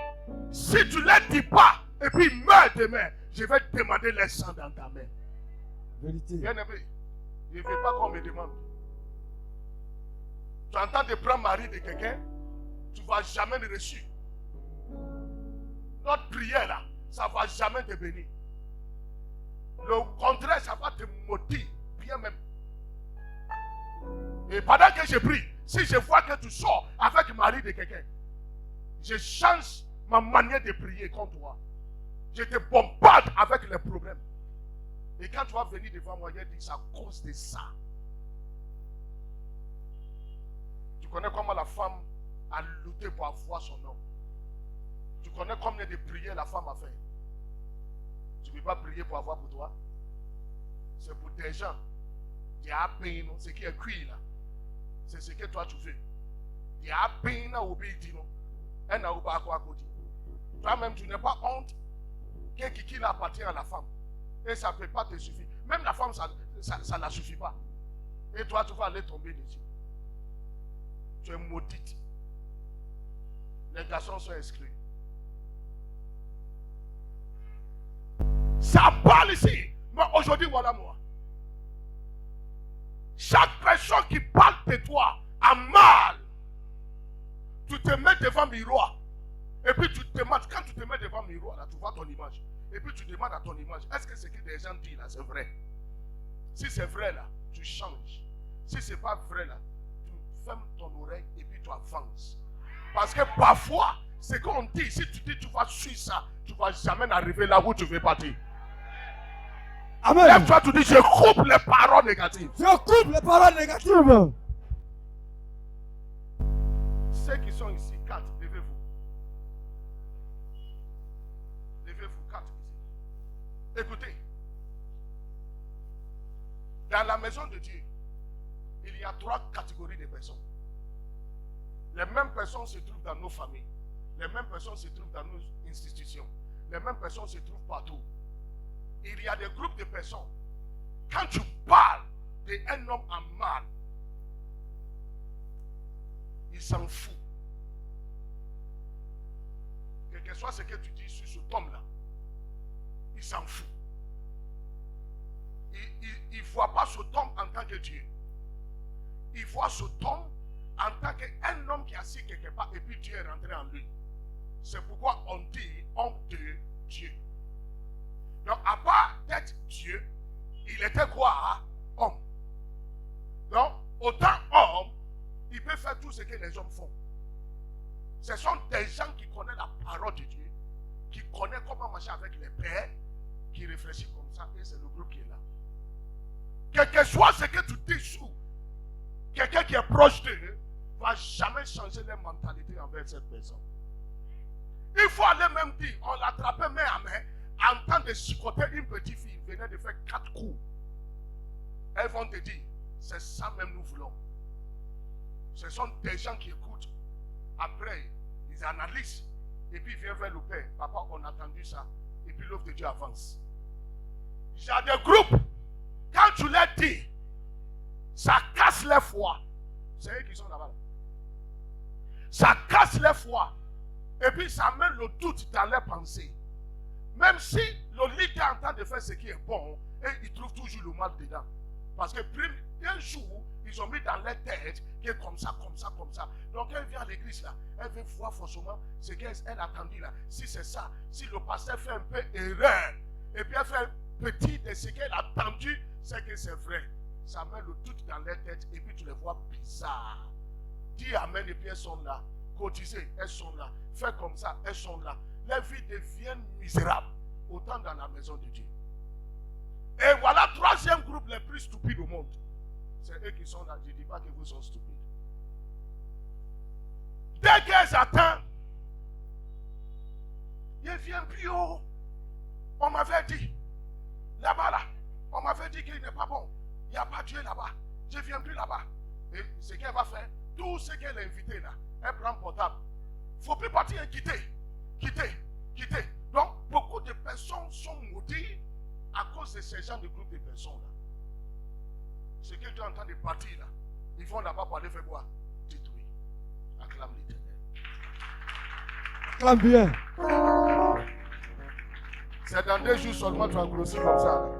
si tu ne les dis pas, et puis meurs demain, je vais te demander les sang dans ta main. Vérité. Bien aimé, je ne veux pas qu'on me demande. Tu entends de prendre mari de quelqu'un, tu ne vas jamais le reçu. Notre prière là, ça ne va jamais te bénir. Le contraire, ça va te maudire, bien même. Et pendant que je prie, si je vois que tu sors avec le mari de quelqu'un, je change ma manière de prier contre toi. Je te bombarde avec les problèmes. Et quand tu vas venir devant moi, je dis c'est à cause de ça. Tu connais comment la femme a lutté pour avoir son homme. Tu connais combien de prières la femme a fait? Tu ne peux pas prier pour avoir pour toi. C'est pour des gens. Il y a peine, ce qui est cuit là. C'est ce que toi tu fais. Il y a peine à obéir. Toi-même, tu n'as pas honte que qui appartient à la femme. Et ça ne peut pas te suffire. Même la femme, ça ne la suffit pas. Et toi, tu vas aller tomber dessus. Tu es maudite. Les garçons sont exclus. Ça parle ici. Mais aujourd'hui, voilà moi. Chaque personne qui parle de toi a mal. Tu te mets devant le miroir. Et puis tu te demandes, quand tu te mets devant le miroir, là, tu vois ton image. Et puis tu demandes à ton image, est-ce que ce que les gens disent là, c'est vrai? Si c'est vrai là, tu changes. Si ce n'est pas vrai là, tu fermes ton oreille et puis tu avances. Parce que parfois, ce qu'on dit, si tu dis tu vas suivre ça, tu ne vas jamais arriver là où tu veux partir. Amen. Lève-toi, tu dis, je coupe les paroles négatives. Je coupe les paroles négatives. Ceux qui sont ici, 4, levez-vous. Levez-vous, 4 ici. Écoutez. Dans la maison de Dieu, il y a 3 catégories de personnes. Les mêmes personnes se trouvent dans nos familles. Les mêmes personnes se trouvent dans nos institutions. Les mêmes personnes se trouvent partout. Il y a des groupes de personnes. Quand tu parles d'un homme en mal, il s'en fout. Quel que soit ce que tu dis sur cet homme-là, il s'en fout. Il ne voit pas cet homme en tant que Dieu. Il voit cet homme en tant qu'un homme qui est assis quelque part et puis Dieu est rentré en lui. C'est pourquoi on dit homme de Dieu. Donc, à part d'être Dieu, il était quoi? Homme. Donc, autant homme, il peut faire tout ce que les hommes font. Ce sont des gens qui connaissent la parole de Dieu, qui connaissent comment marcher avec les pères, qui réfléchissent comme ça, et c'est le groupe qui est là. Quel que soit ce que tu dis sous, quelqu'un qui est proche d'eux ne va jamais changer leur mentalité envers cette personne. Il faut aller même dire, on l'attrapait main à main, en train de chicoter une petite fille, venait de faire 4 coups. Elles vont te dire, c'est ça même nous voulons. Ce sont des gens qui écoutent. Après, ils analysent. Et puis ils viennent vers le père. Papa, on a entendu ça. Et puis l'œuvre de Dieu avance. Il y a des groupes. Quand tu leur dis, ça casse les foi. C'est eux qui sont là-bas. Ça casse les foi. Et puis ça met le doute dans leurs pensées. Même si le leader est en train de faire ce qui est bon, et il trouve toujours le mal dedans. Parce que un jour, ils ont mis dans leur tête que comme ça, comme ça, comme ça. Donc elle vient à l'église là, elle veut voir forcément ce qu'elle a attendu là. Si c'est ça, si le pasteur fait un peu erreur, et puis elle fait un petit de ce qu'elle a attendu, c'est que c'est vrai. Ça met le doute dans leur tête et puis tu les vois bizarres. Dis amen et puis elles sont là. Cotiser, elles sont là. Fais comme ça, elles sont là. Les vies deviennent misérables, autant dans la maison de Dieu. Et voilà, 3e groupe les plus stupides au monde. C'est eux qui sont là. Je ne dis pas que vous sont stupides. Dès qu'elles attendent, ils viennent plus haut. On m'avait dit, là-bas, là, on m'avait dit qu'il n'est pas bon. Il n'y a pas Dieu là-bas. Je ne viens plus là-bas. Et ce qu'elle va faire, tout ce qu'elle a invité là, elle prend portable. Il ne faut plus partir et quitter. Quitter. Donc, beaucoup de personnes sont maudites à cause de ces gens de groupe de personnes là. Ce que tu es en train de partir là, ils vont là-bas pour aller faire quoi? Détruire. Acclame l'Éternel. Acclame bien. C'est dans 2 jours seulement tu vas grossir comme ça. Là.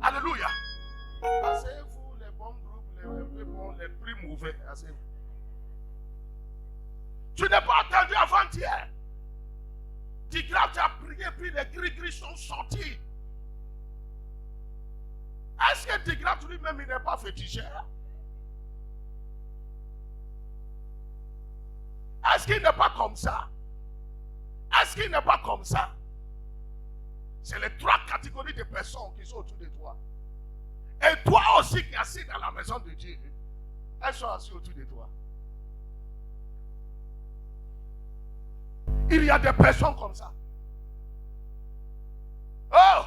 Alléluia. Asseyez-vous, les bons groupes, les peu bons, les plus mauvais. Asseyez-vous. Tu n'es pas attendu avant-hier. Tigrat tu as prié, puis les gris-gris sont sortis. Est-ce que Tigrat lui-même il n'est pas féticheur? Est-ce qu'il n'est pas comme ça? Est-ce qu'il n'est pas comme ça? C'est les 3 catégories de personnes qui sont autour de toi. Et toi aussi qui es assis dans la maison de Dieu, elles sont assises autour de toi. Il y a des personnes comme ça. Oh,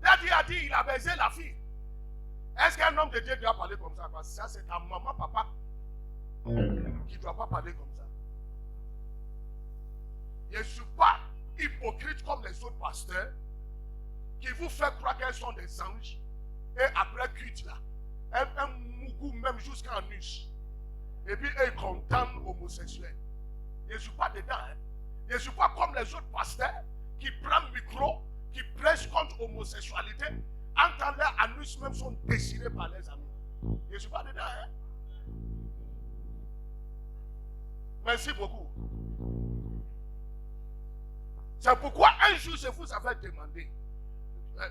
Daddy a dit il a baisé la fille. Est-ce qu'un homme de Dieu doit parler comme ça? Parce que ça, c'est ta maman, papa qui ne doit pas parler comme ça. Je ne suis pas hypocrite comme les autres pasteurs qui vous fait croire qu'elles sont des anges et après cuite là, un mougou même jusqu'à un nus. Et puis ils condamnent homosexuels. Je ne suis pas dedans. Hein. Je ne suis pas comme les autres pasteurs qui prennent le micro, qui prêchent contre l'homosexualité, entendent leurs anus même sont déchirés par les amis. Je ne suis pas dedans. Hein. Merci beaucoup. C'est pourquoi un jour je vous avais demandé,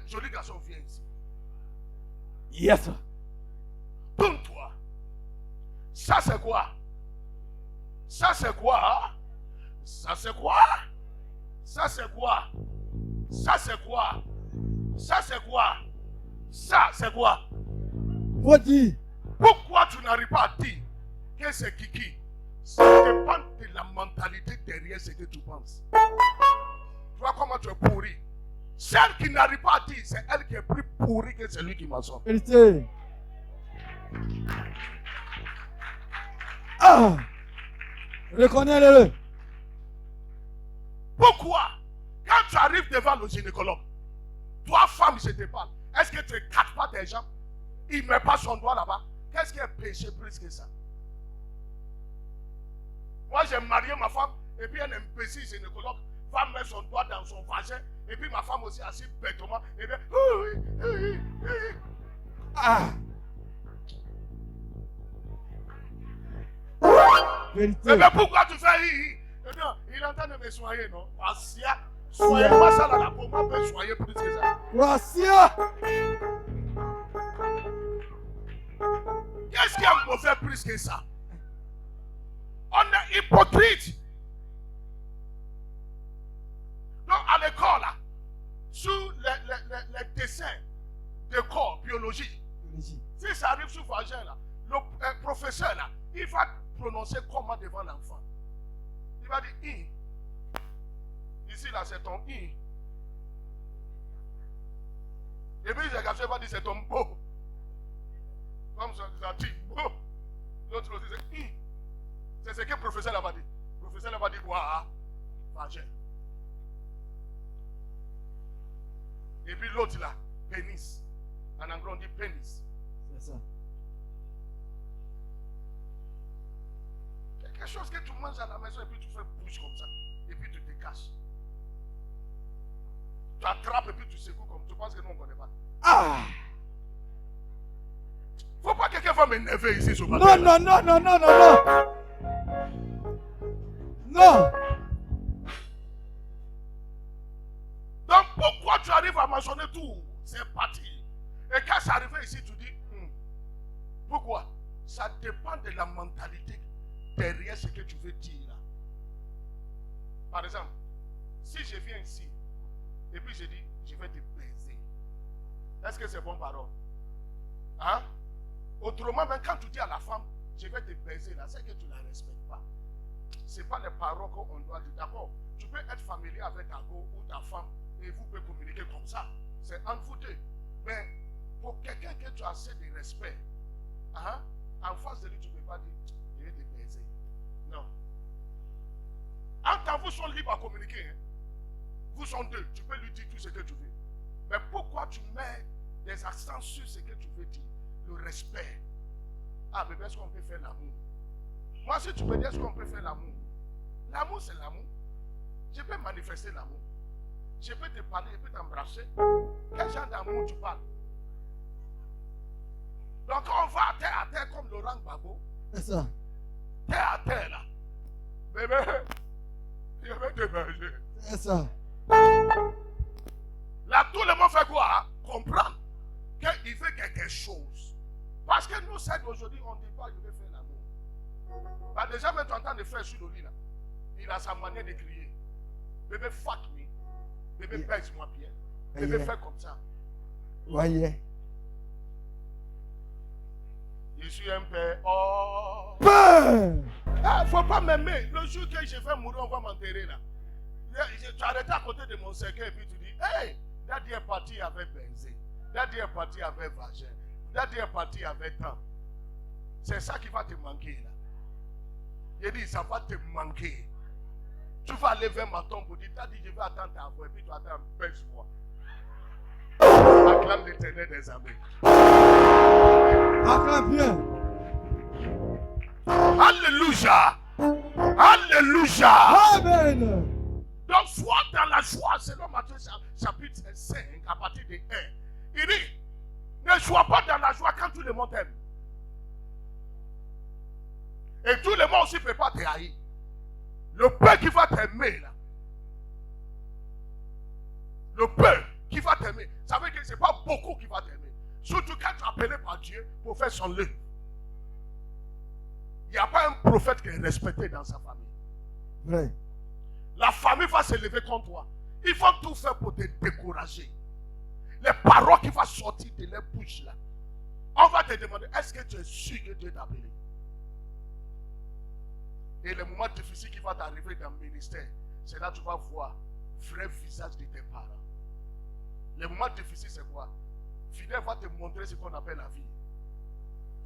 joli garçon, viens ici. Yes, sir. Tourne-toi. Ça c'est quoi? Ça c'est quoi? Ça c'est quoi? Ça c'est quoi? Ça c'est quoi? Ça c'est quoi? Ça c'est quoi? Faut dire. Pourquoi tu n'arrives pas à dire que c'est Kiki? Ça dépend de la mentalité derrière ce que tu penses. Tu vois comment tu es pourri. Celle qui n'arrive pas à dire, c'est elle qui est plus pourrie que celui qui m'assomme. Vérité. Ah! Reconnais-le. Pourquoi? Quand tu arrives devant le gynécologue, toi femme, je te parle, est-ce que tu ne casses pas tes jambes? Il ne met pas son doigt là-bas. Qu'est-ce qui est péché plus que ça? Moi j'ai marié ma femme et puis un imbécile gynécologue va mettre son doigt dans son vagin et puis ma femme aussi assise bêtement et bien Ah! Vérité. mais pourquoi tu fais hi? Non, il est en train de me soigner, non? Asia, soyez-moi ça là, pour moi, peut soigner plus que ça. Voici. Qu'est-ce qui est mauvais plus que ça? On est hypocrite. Donc à l'école, là, sous les dessins de corps, biologie, si ça arrive sur vagin, là, le professeur, là, il va prononcer comment devant l'enfant? Il va dire I. Ici, là, c'est ton I. Et puis, il va dire c'est ton beau. Comme ça dit beau. L'autre aussi, c'est I. C'est ce que le professeur va dire. Le professeur va dire quoi? Vagin. Et puis l'autre là, pénis. En anglais, on dit pénis. C'est ça. Quelque chose que tu manges à la maison et puis tu fais bouche comme ça. Et puis tu te caches. Tu attrapes et puis tu secoues comme tu penses que nous on ne connaît pas. Ah! Faut pas que quelqu'un va m'énerver ici sur ma tête. Non, non, non, non, non, non, non. Non. Donc pourquoi tu arrives à mentionner tout? C'est parti. Et quand c'est arrivé ici, tu dis, pourquoi? Ça dépend de la mentalité derrière ce que tu veux dire là. Par exemple, si je viens ici et puis je dis, je vais te baiser. Est-ce que c'est bon parole? Hein? Autrement, même quand tu dis à la femme, je vais te baiser là, c'est que tu ne la respectes pas. Ce n'est pas les paroles qu'on doit dire. D'accord, tu peux être familier avec ta go ou ta femme et vous pouvez communiquer comme ça. C'est entre vous deux. Mais pour quelqu'un que tu as assez de respect, hein, en face de lui, tu ne peux pas dire, je vais te baiser. Non. Entre vous sont libres à communiquer. Hein. Vous sont deux, tu peux lui dire tout ce que tu veux. Mais pourquoi tu mets des accents sur ce que tu veux dire? Le respect. Ah, bébé, est-ce qu'on peut faire l'amour? Moi, si tu me dis, est-ce qu'on peut faire l'amour? L'amour, c'est l'amour. Je peux manifester l'amour. Je peux te parler, je peux t'embrasser. Quel genre d'amour tu parles? Donc, on va à terre comme Laurent Gbagbo. C'est ça. Terre à terre, là. Bébé, je vais te baiser. C'est ça. Là, tout le monde fait quoi? Hein? Comprendre qu'il fait quelque chose. Parce que nous, c'est d'aujourd'hui, on ne dit pas, je vais faire l'amour. Bah, déjà, même tu entends de faire sur le lit, là. Il a sa manière de crier. Bébé, fuck me. Bébé, baise-moi bien. Bébé, fais comme ça. Voyez. Je suis un père. Oh. Peur. Il ne faut pas m'aimer. Le jour que je vais mourir, on va m'enterrer là. Tu as arrêté à côté de mon cercueil et puis tu dis, hey, daddy est parti avec benzé. Daddy est parti avec vagin. Daddy est parti avec temps. C'est ça qui va te manquer là. Il dit, ça va te manquer. Tu vas aller vers ma tombe pour dire, daddy, je vais attendre ta voix et puis tu attends, baisse-moi. Acclame l'Éternel des armées. Acclame bien. Alléluia. Alléluia. Amen. Donc, sois dans la joie, selon Matthieu chapitre 5, à partir de 1. Il dit, ne sois pas dans la joie quand tout le monde t'aime. Et tout le monde aussi ne peut pas te haïr. Le peu qui va t'aimer, là. Le peu qui va t'aimer. Ça veut dire que ce n'est pas beaucoup qui va t'aimer. Surtout quand tu es appelé par Dieu pour faire son œuvre. Il n'y a pas un prophète qui est respecté dans sa famille. Vrai. La famille va se lever contre toi. Ils vont tout faire pour te décourager. Les paroles qui vont sortir de leur bouche là. On va te demander, est-ce que tu es sûr que Dieu t'a appelé? Et le moment difficile qui va t'arriver dans le ministère, c'est là que tu vas voir le vrai visage de tes parents. Le moment difficile, c'est quoi? Fidèle va te montrer ce qu'on appelle la vie.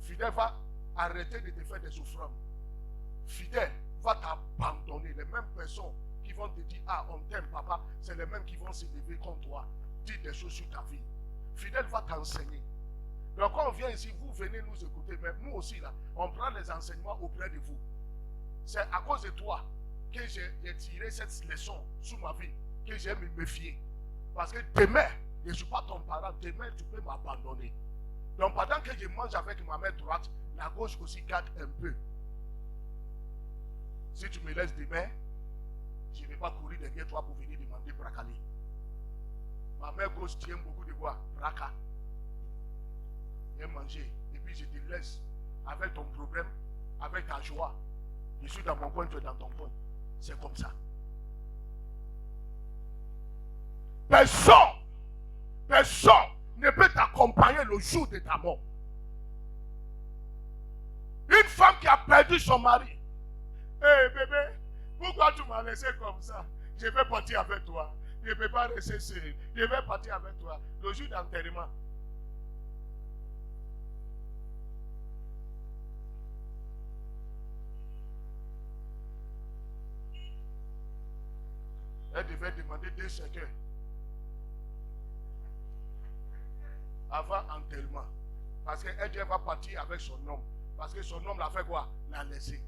Fidèle va arrêter de te faire des souffrances. Fidèle va t'abandonner. Les mêmes personnes qui vont te dire, ah, on t'aime, papa, c'est les mêmes qui vont se lever contre toi, dire des choses sur ta vie. Fidèle va t'enseigner. Donc quand on vient ici, vous venez nous écouter, mais nous aussi, là, on prend les enseignements auprès de vous. C'est à cause de toi que j'ai tiré cette leçon sur ma vie, que j'ai me méfier. Parce que demain, je ne suis pas ton parent, demain tu peux m'abandonner. Donc pendant que je mange avec ma main droite, la gauche aussi garde un peu. Si tu me laisses demain, je ne vais pas courir derrière toi pour venir demander bracali. Ma main gauche tient beaucoup de quoi? Braca. Viens manger. Et puis je te laisse avec ton problème, avec ta joie. Je suis dans mon coin, tu es dans ton coin. C'est comme ça. Personne ne peut t'accompagner le jour de ta mort. Une femme qui a perdu son mari. Hé bébé, pourquoi tu m'as laissé comme ça? Je vais partir avec toi. Je ne peux pas rester seul. Je vais partir avec toi. Le jour d'enterrement. Elle devait demander 2 cercueils avant enterrement. Parce qu'elle va partir avec son homme. Parce que son homme l'a fait quoi? L'a laissé.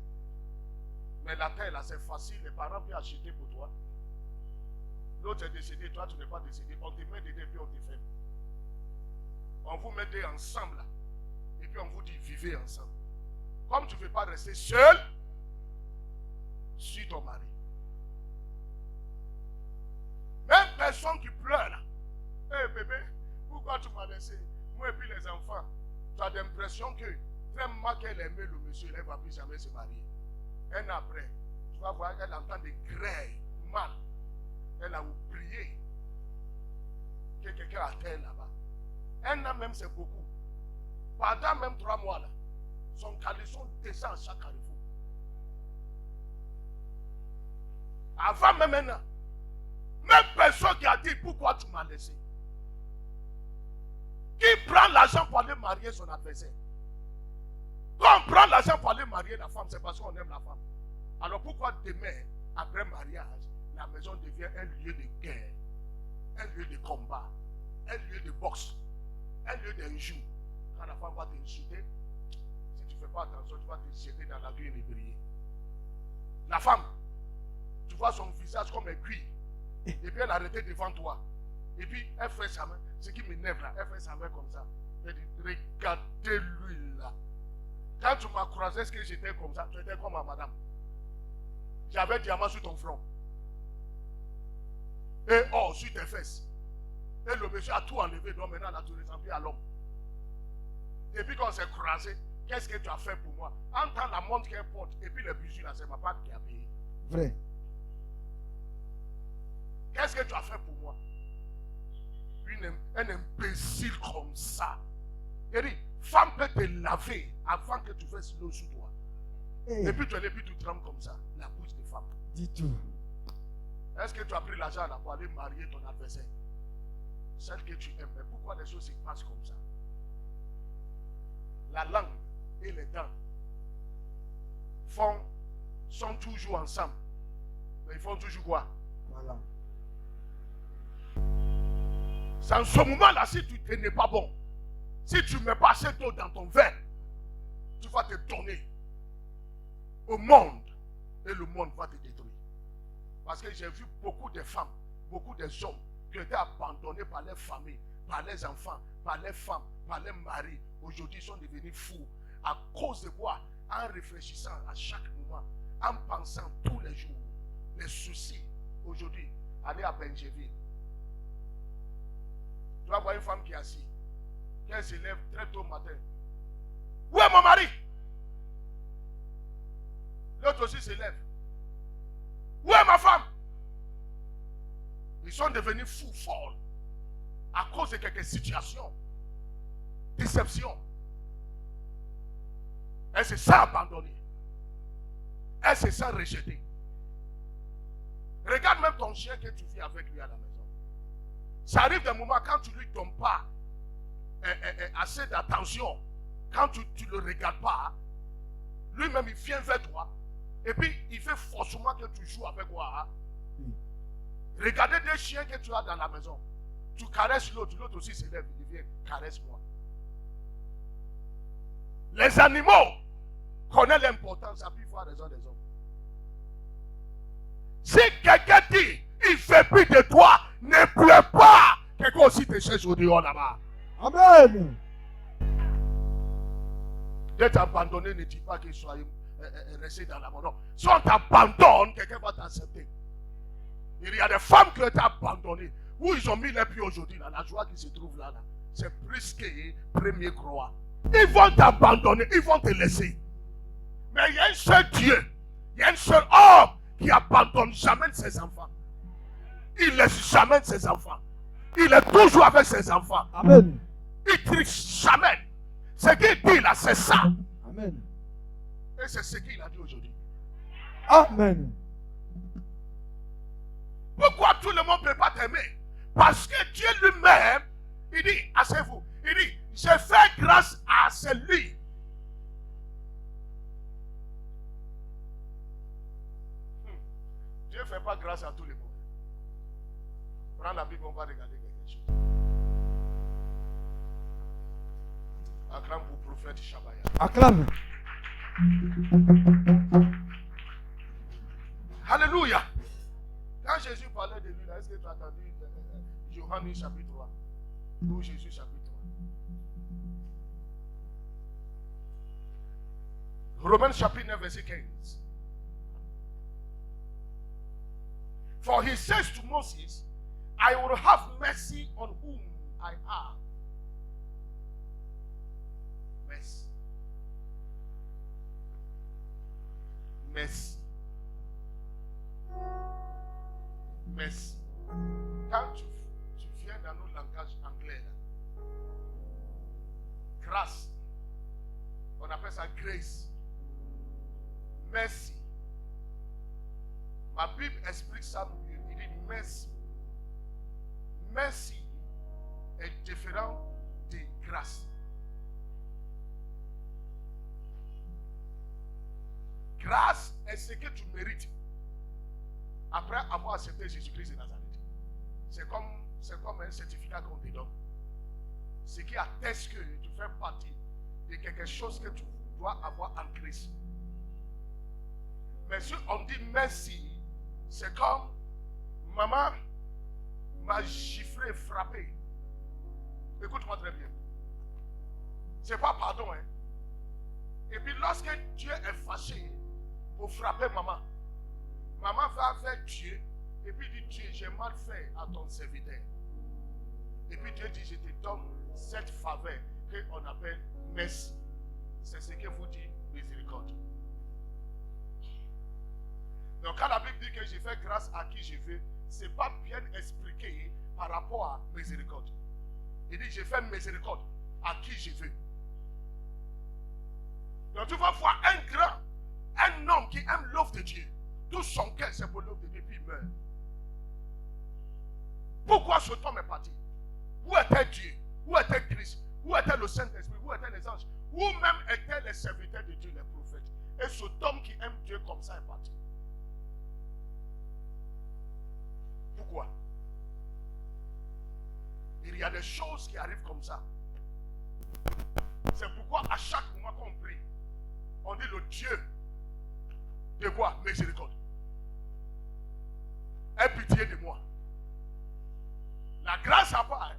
Mais la terre là, c'est facile. Les parents peuvent acheter pour toi. L'autre est décédé, toi tu n'es pas décédé. On te met des deux puis on te fait. On vous met deux ensemble là. Et puis on vous dit vivez ensemble. Comme tu ne veux pas rester seul, suis ton mari. Même personne qui pleure là. Hé bébé, pourquoi tu m'as laissé? Moi et puis les enfants, tu as l'impression que vraiment qu'elle aimait le monsieur, elle ne va plus jamais se marier. Un an après, tu vas voir qu'elle entend des grêles, mal. Elle a oublié que quelqu'un a terre là-bas. Un an même c'est beaucoup. Pendant même 3 mois là, son caleçon descend à chaque carrefour. Avant même un an, même personne qui a dit pourquoi tu m'as laissé. Qui prend l'argent pour aller marier son adversaire? Quand on prend l'argent pour aller marier la femme, c'est parce qu'on aime la femme. Alors pourquoi demain, après mariage, la maison devient un lieu de guerre, un lieu de combat, un lieu de boxe, un lieu d'injure? Quand la femme va t'insulter, si tu ne fais pas attention, tu vas te jeter dans la grille et briller. La femme, tu vois son visage comme un cuir. Et puis elle a arrêté devant toi. Et puis elle fait sa main. Ce qui m'énerve là, elle fait sa main comme ça. Elle dit, regardez-lui là. Quand tu m'as croisé, est-ce que j'étais comme ça? Tu étais comme ma madame. J'avais diamant sur ton front. Et or sur tes fesses. Et le monsieur a tout enlevé. Donc maintenant, là, tu ressembles à l'homme. Et puis quand on s'est croisé, qu'est-ce que tu as fait pour moi? Entends la montre qu'elle porte. Et puis les bijoux là, c'est ma part qui a payé. Vrai. Qu'est-ce que tu as fait pour moi? Un imbécile comme ça. Il dit, femme peut te laver avant que tu fasses l'eau sur toi. Hey. Et puis tu es là, puis tu trembles comme ça. La bouche de femme. Dis tout. Est-ce que tu as pris l'argent là pour aller marier ton adversaire? Celle que tu aimes. Mais pourquoi les choses se passent comme ça? La langue et les dents sont toujours ensemble. Mais ils font toujours quoi? Voilà. C'est en ce moment-là, si tu n'es pas bon, si tu ne mets pas assez d'eau dans ton verre, tu vas te donner au monde et le monde va te détruire. Parce que j'ai vu beaucoup de femmes, beaucoup de hommes qui ont été abandonnés par leurs familles, par leurs enfants, par leurs femmes, par leurs maris. Aujourd'hui, ils sont devenus fous. À cause de quoi? En réfléchissant à chaque moment, en pensant tous les jours, les soucis. Aujourd'hui, allez à Benjeville. Tu vas voir une femme qui est assise, qui se lève très tôt le matin. Où est mon mari? L'autre aussi se lève. Où est ma femme? Ils sont devenus fous, folles, à cause de quelques situations, déception. Elle se sent abandonnée. Elle se sent rejetée. Regarde même ton chien que tu vis avec lui à la maison. Ça arrive des moments quand tu ne lui donnes pas assez d'attention, quand tu ne le regardes pas, lui-même il vient vers toi, et puis il fait forcément que tu joues avec toi. Regardez des chiens que tu as dans la maison. Tu caresses l'autre, l'autre aussi se lève, il vient, caresse-moi. Les animaux connaissent l'importance, à plus voir raison des hommes. Si quelqu'un dit, il fait plus de toi, ne pleure pas. Quelqu'un aussi te cherche au dehors là-bas. Amen. D'être abandonné ne dit pas qu'il soit resté dans la mort. Non. Si on t'abandonne, quelqu'un va t'accepter. Il y a des femmes qui ont été abandonnées. Où ils ont mis les pieds aujourd'hui, là, la joie qui se trouve là, c'est plus que premier croix. Ils vont t'abandonner, ils vont te laisser. Mais il y a un seul Dieu, il y a un seul homme qui abandonne jamais ses enfants. Il laisse jamais ses enfants. Il est toujours avec ses enfants. Amen. Il triche jamais. Ce qu'il dit là, c'est ça. Amen. Et c'est ce qu'il a dit aujourd'hui. Amen. Pourquoi tout le monde ne peut pas t'aimer? Parce que Dieu lui-même, il dit, asseyez-vous, il dit, j'ai fait grâce à celui. Dieu ne fait pas grâce à tout le monde. Prends la Bible, on va regarder quelque chose. Acclame pour prophète Shabaya. Acclame. Alléluia. Quand Jésus parlait de lui, là, est-ce que tu as entendu Johannes chapitre 3 ou Jésus chapitre 3? Romains chapitre 9, verset 15. For he says to Moses, I will have mercy on whom I have mercy. Mercy. Mercy. Quand tu viens dans nos langages anglais, là, grâce, on appelle ça grace. Merci. Ma Bible explique ça mieux. Il dit merci. Merci est différent de grâce. Grâce est ce que tu mérites après avoir accepté Jésus-Christ de Nazareth. C'est comme un certificat qu'on te donne. Ce qui atteste que tu fais partie de quelque chose que tu dois avoir en Christ. Mais si on dit merci, c'est comme maman m'a giflé, frappé. Écoute-moi très bien. C'est pas pardon, hein. Et puis lorsque Dieu est fâché pour frapper maman, maman va faire Dieu. Et puis dit, Dieu, j'ai mal fait à ton serviteur. Et puis Dieu dit, je te donne cette faveur qu'on appelle merci. C'est ce que vous dit miséricorde. Donc quand la Bible dit que je fais grâce à qui je veux, ce n'est pas bien expliqué par rapport à miséricorde. Il dit, je fais miséricorde à qui je veux. Donc tu vas voir un homme qui aime l'œuvre de Dieu. Tout son cœur, c'est pour l'œuvre de Dieu, puis il meurt. Sodome est parti? Où était Dieu? Où était Christ? Où était le Saint-Esprit? Où étaient les anges? Où même étaient les serviteurs de Dieu, les prophètes? Et Sodome qui aime Dieu comme ça est parti. Pourquoi? Il y a des choses qui arrivent comme ça. C'est pourquoi à chaque moment qu'on prie, on dit le Dieu de quoi? Miséricorde. Aie pitié de moi. La grâce à part.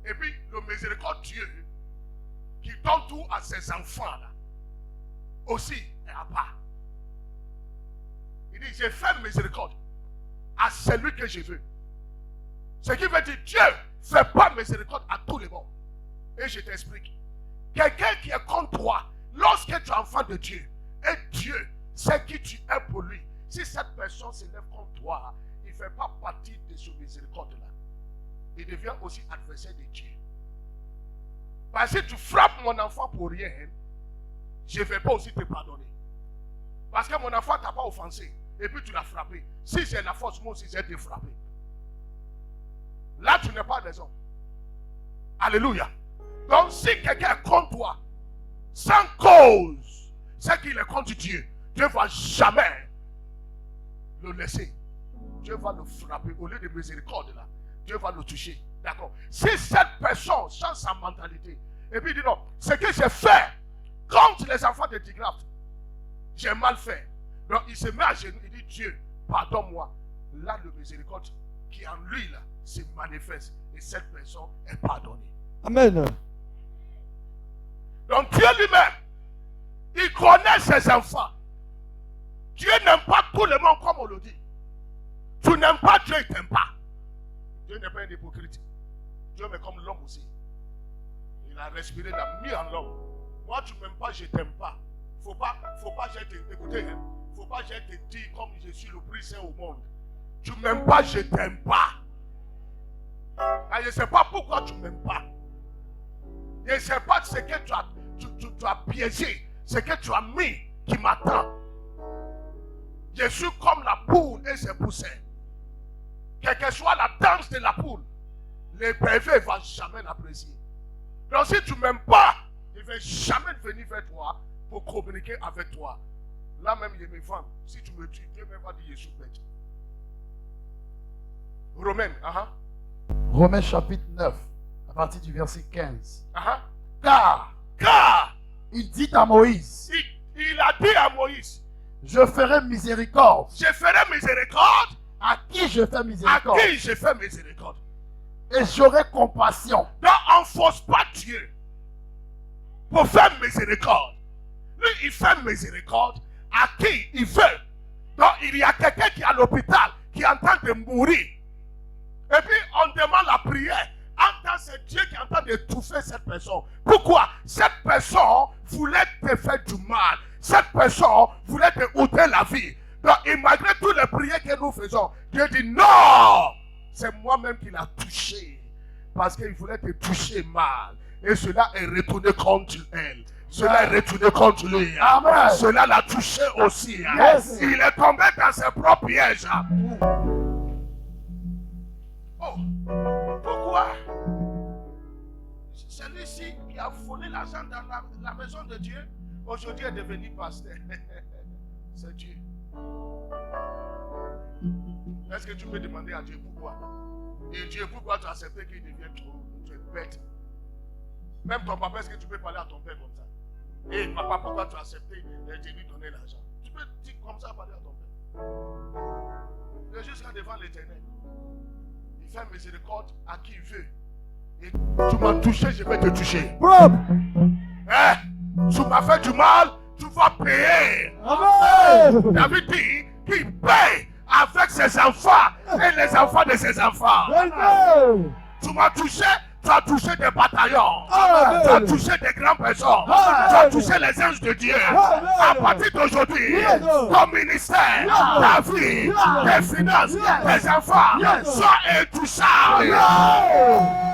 Et puis le miséricorde Dieu qui donne tout à ses enfants là, aussi est à part. Il dit, j'ai fait miséricorde à celui que je veux. Ce qui veut dire Dieu ne fait pas miséricorde à tous les bons. Et je t'explique. Quelqu'un qui est contre toi, lorsque tu es enfant de Dieu, et Dieu sait qui tu es pour lui, si cette personne s'élève contre toi, il ne fait pas partie de ce miséricorde-là. Il devient aussi adversaire de Dieu. Parce que si tu frappes mon enfant pour rien, je ne vais pas aussi te pardonner. Parce que mon enfant ne t'a pas offensé, et puis tu l'as frappé. Si j'ai la force, moi aussi j'ai été frappé. Là, tu n'es pas raison. Alléluia. Donc, si quelqu'un est contre toi, sans cause, c'est qu'il est contre Dieu, Dieu ne va jamais le laisser. Dieu va le frapper. Au lieu de miséricorde, là, Dieu va le toucher. D'accord? Si cette personne change sa mentalité, et puis il dit non, ce que j'ai fait contre les enfants de Tiglath, j'ai mal fait. Donc, il se met à genoux, il dit Dieu, pardonne-moi. Là, le miséricorde qui en lui, là, se manifeste. Et cette personne est pardonnée. Amen. Donc Dieu lui-même, il connaît ses enfants. Dieu n'aime pas tout le monde comme on le dit. Tu n'aimes pas Dieu, il ne t'aime pas. Dieu n'est pas un hypocrite. Dieu est comme l'homme aussi. Il a respiré, il a mis en l'homme. Moi, tu ne m'aimes pas, je ne t'aime pas. Faut pas, écoutez, faut pas je te dire comme je suis le plus saint au monde. Tu ne m'aimes pas, je ne t'aime pas. Et je ne sais pas pourquoi tu ne m'aimes pas. Je ne sais pas ce que tu as piégé, ce que tu as mis qui m'attend. Je suis comme la poule et ses poussins. Quelle que soit la danse de la poule, les pervers ne vont jamais l'apprécier. Donc si tu ne m'aimes pas, je ne vais jamais venir vers toi pour communiquer avec toi. Là même, il me vend. Si tu me tues, Dieu me va dire je suis bête. Romains, Romains chapitre 9, à partir du verset 15. Car il dit à Moïse, il a dit à Moïse, je ferai miséricorde. Je ferai miséricorde À qui je fais à miséricorde? qui je fais miséricorde. Et j'aurai compassion. Donc on ne force pas Dieu pour faire miséricorde. Lui, il fait miséricorde à qui il veut. Donc il y a quelqu'un qui est à l'hôpital, qui est en train de mourir. Et puis on demande la prière. En tant que c'est Dieu qui est en train d'étouffer cette personne. Pourquoi? Cette personne voulait te faire du mal. Cette personne voulait te ôter la vie. Donc, et malgré toutes les prières que nous faisons, Dieu dit non! C'est moi-même qui l'a touché. Parce qu'il voulait te toucher mal. Et cela est retourné contre elle. Cela est retourné contre lui. Amen. Cela l'a touché aussi. Yes. Il est tombé dans ses propres pièges. Oh, pourquoi? Celui-ci qui a volé l'argent dans la maison de Dieu, aujourd'hui est devenu pasteur. C'est Dieu. Est-ce que tu peux demander à Dieu pourquoi? Et Dieu, pourquoi tu as accepté qu'il devienne trop? Tu es bête. Même ton papa, est-ce que tu peux parler à ton père comme ça? Et papa, pourquoi tu as accepté de lui donner l'argent? Tu peux dire comme ça parler à ton père. Il est jusqu'à devant l'Éternel. Il fait miséricorde à qui il veut. Et tu m'as touché, je vais te toucher. Propre. Tu m'as fait du mal, tu vas payer. Amen. David dit qu'il paye avec ses enfants et les enfants de ses enfants. Amen. Tu m'as touché, tu as touché des bataillons. Amen. Tu as touché des grandes personnes. Amen. Tu as touché les anges de Dieu. Amen. À partir d'aujourd'hui, Yes. ton ministère, ta vie, tes finances, tes enfants, Yes. soient intouchables. Amen.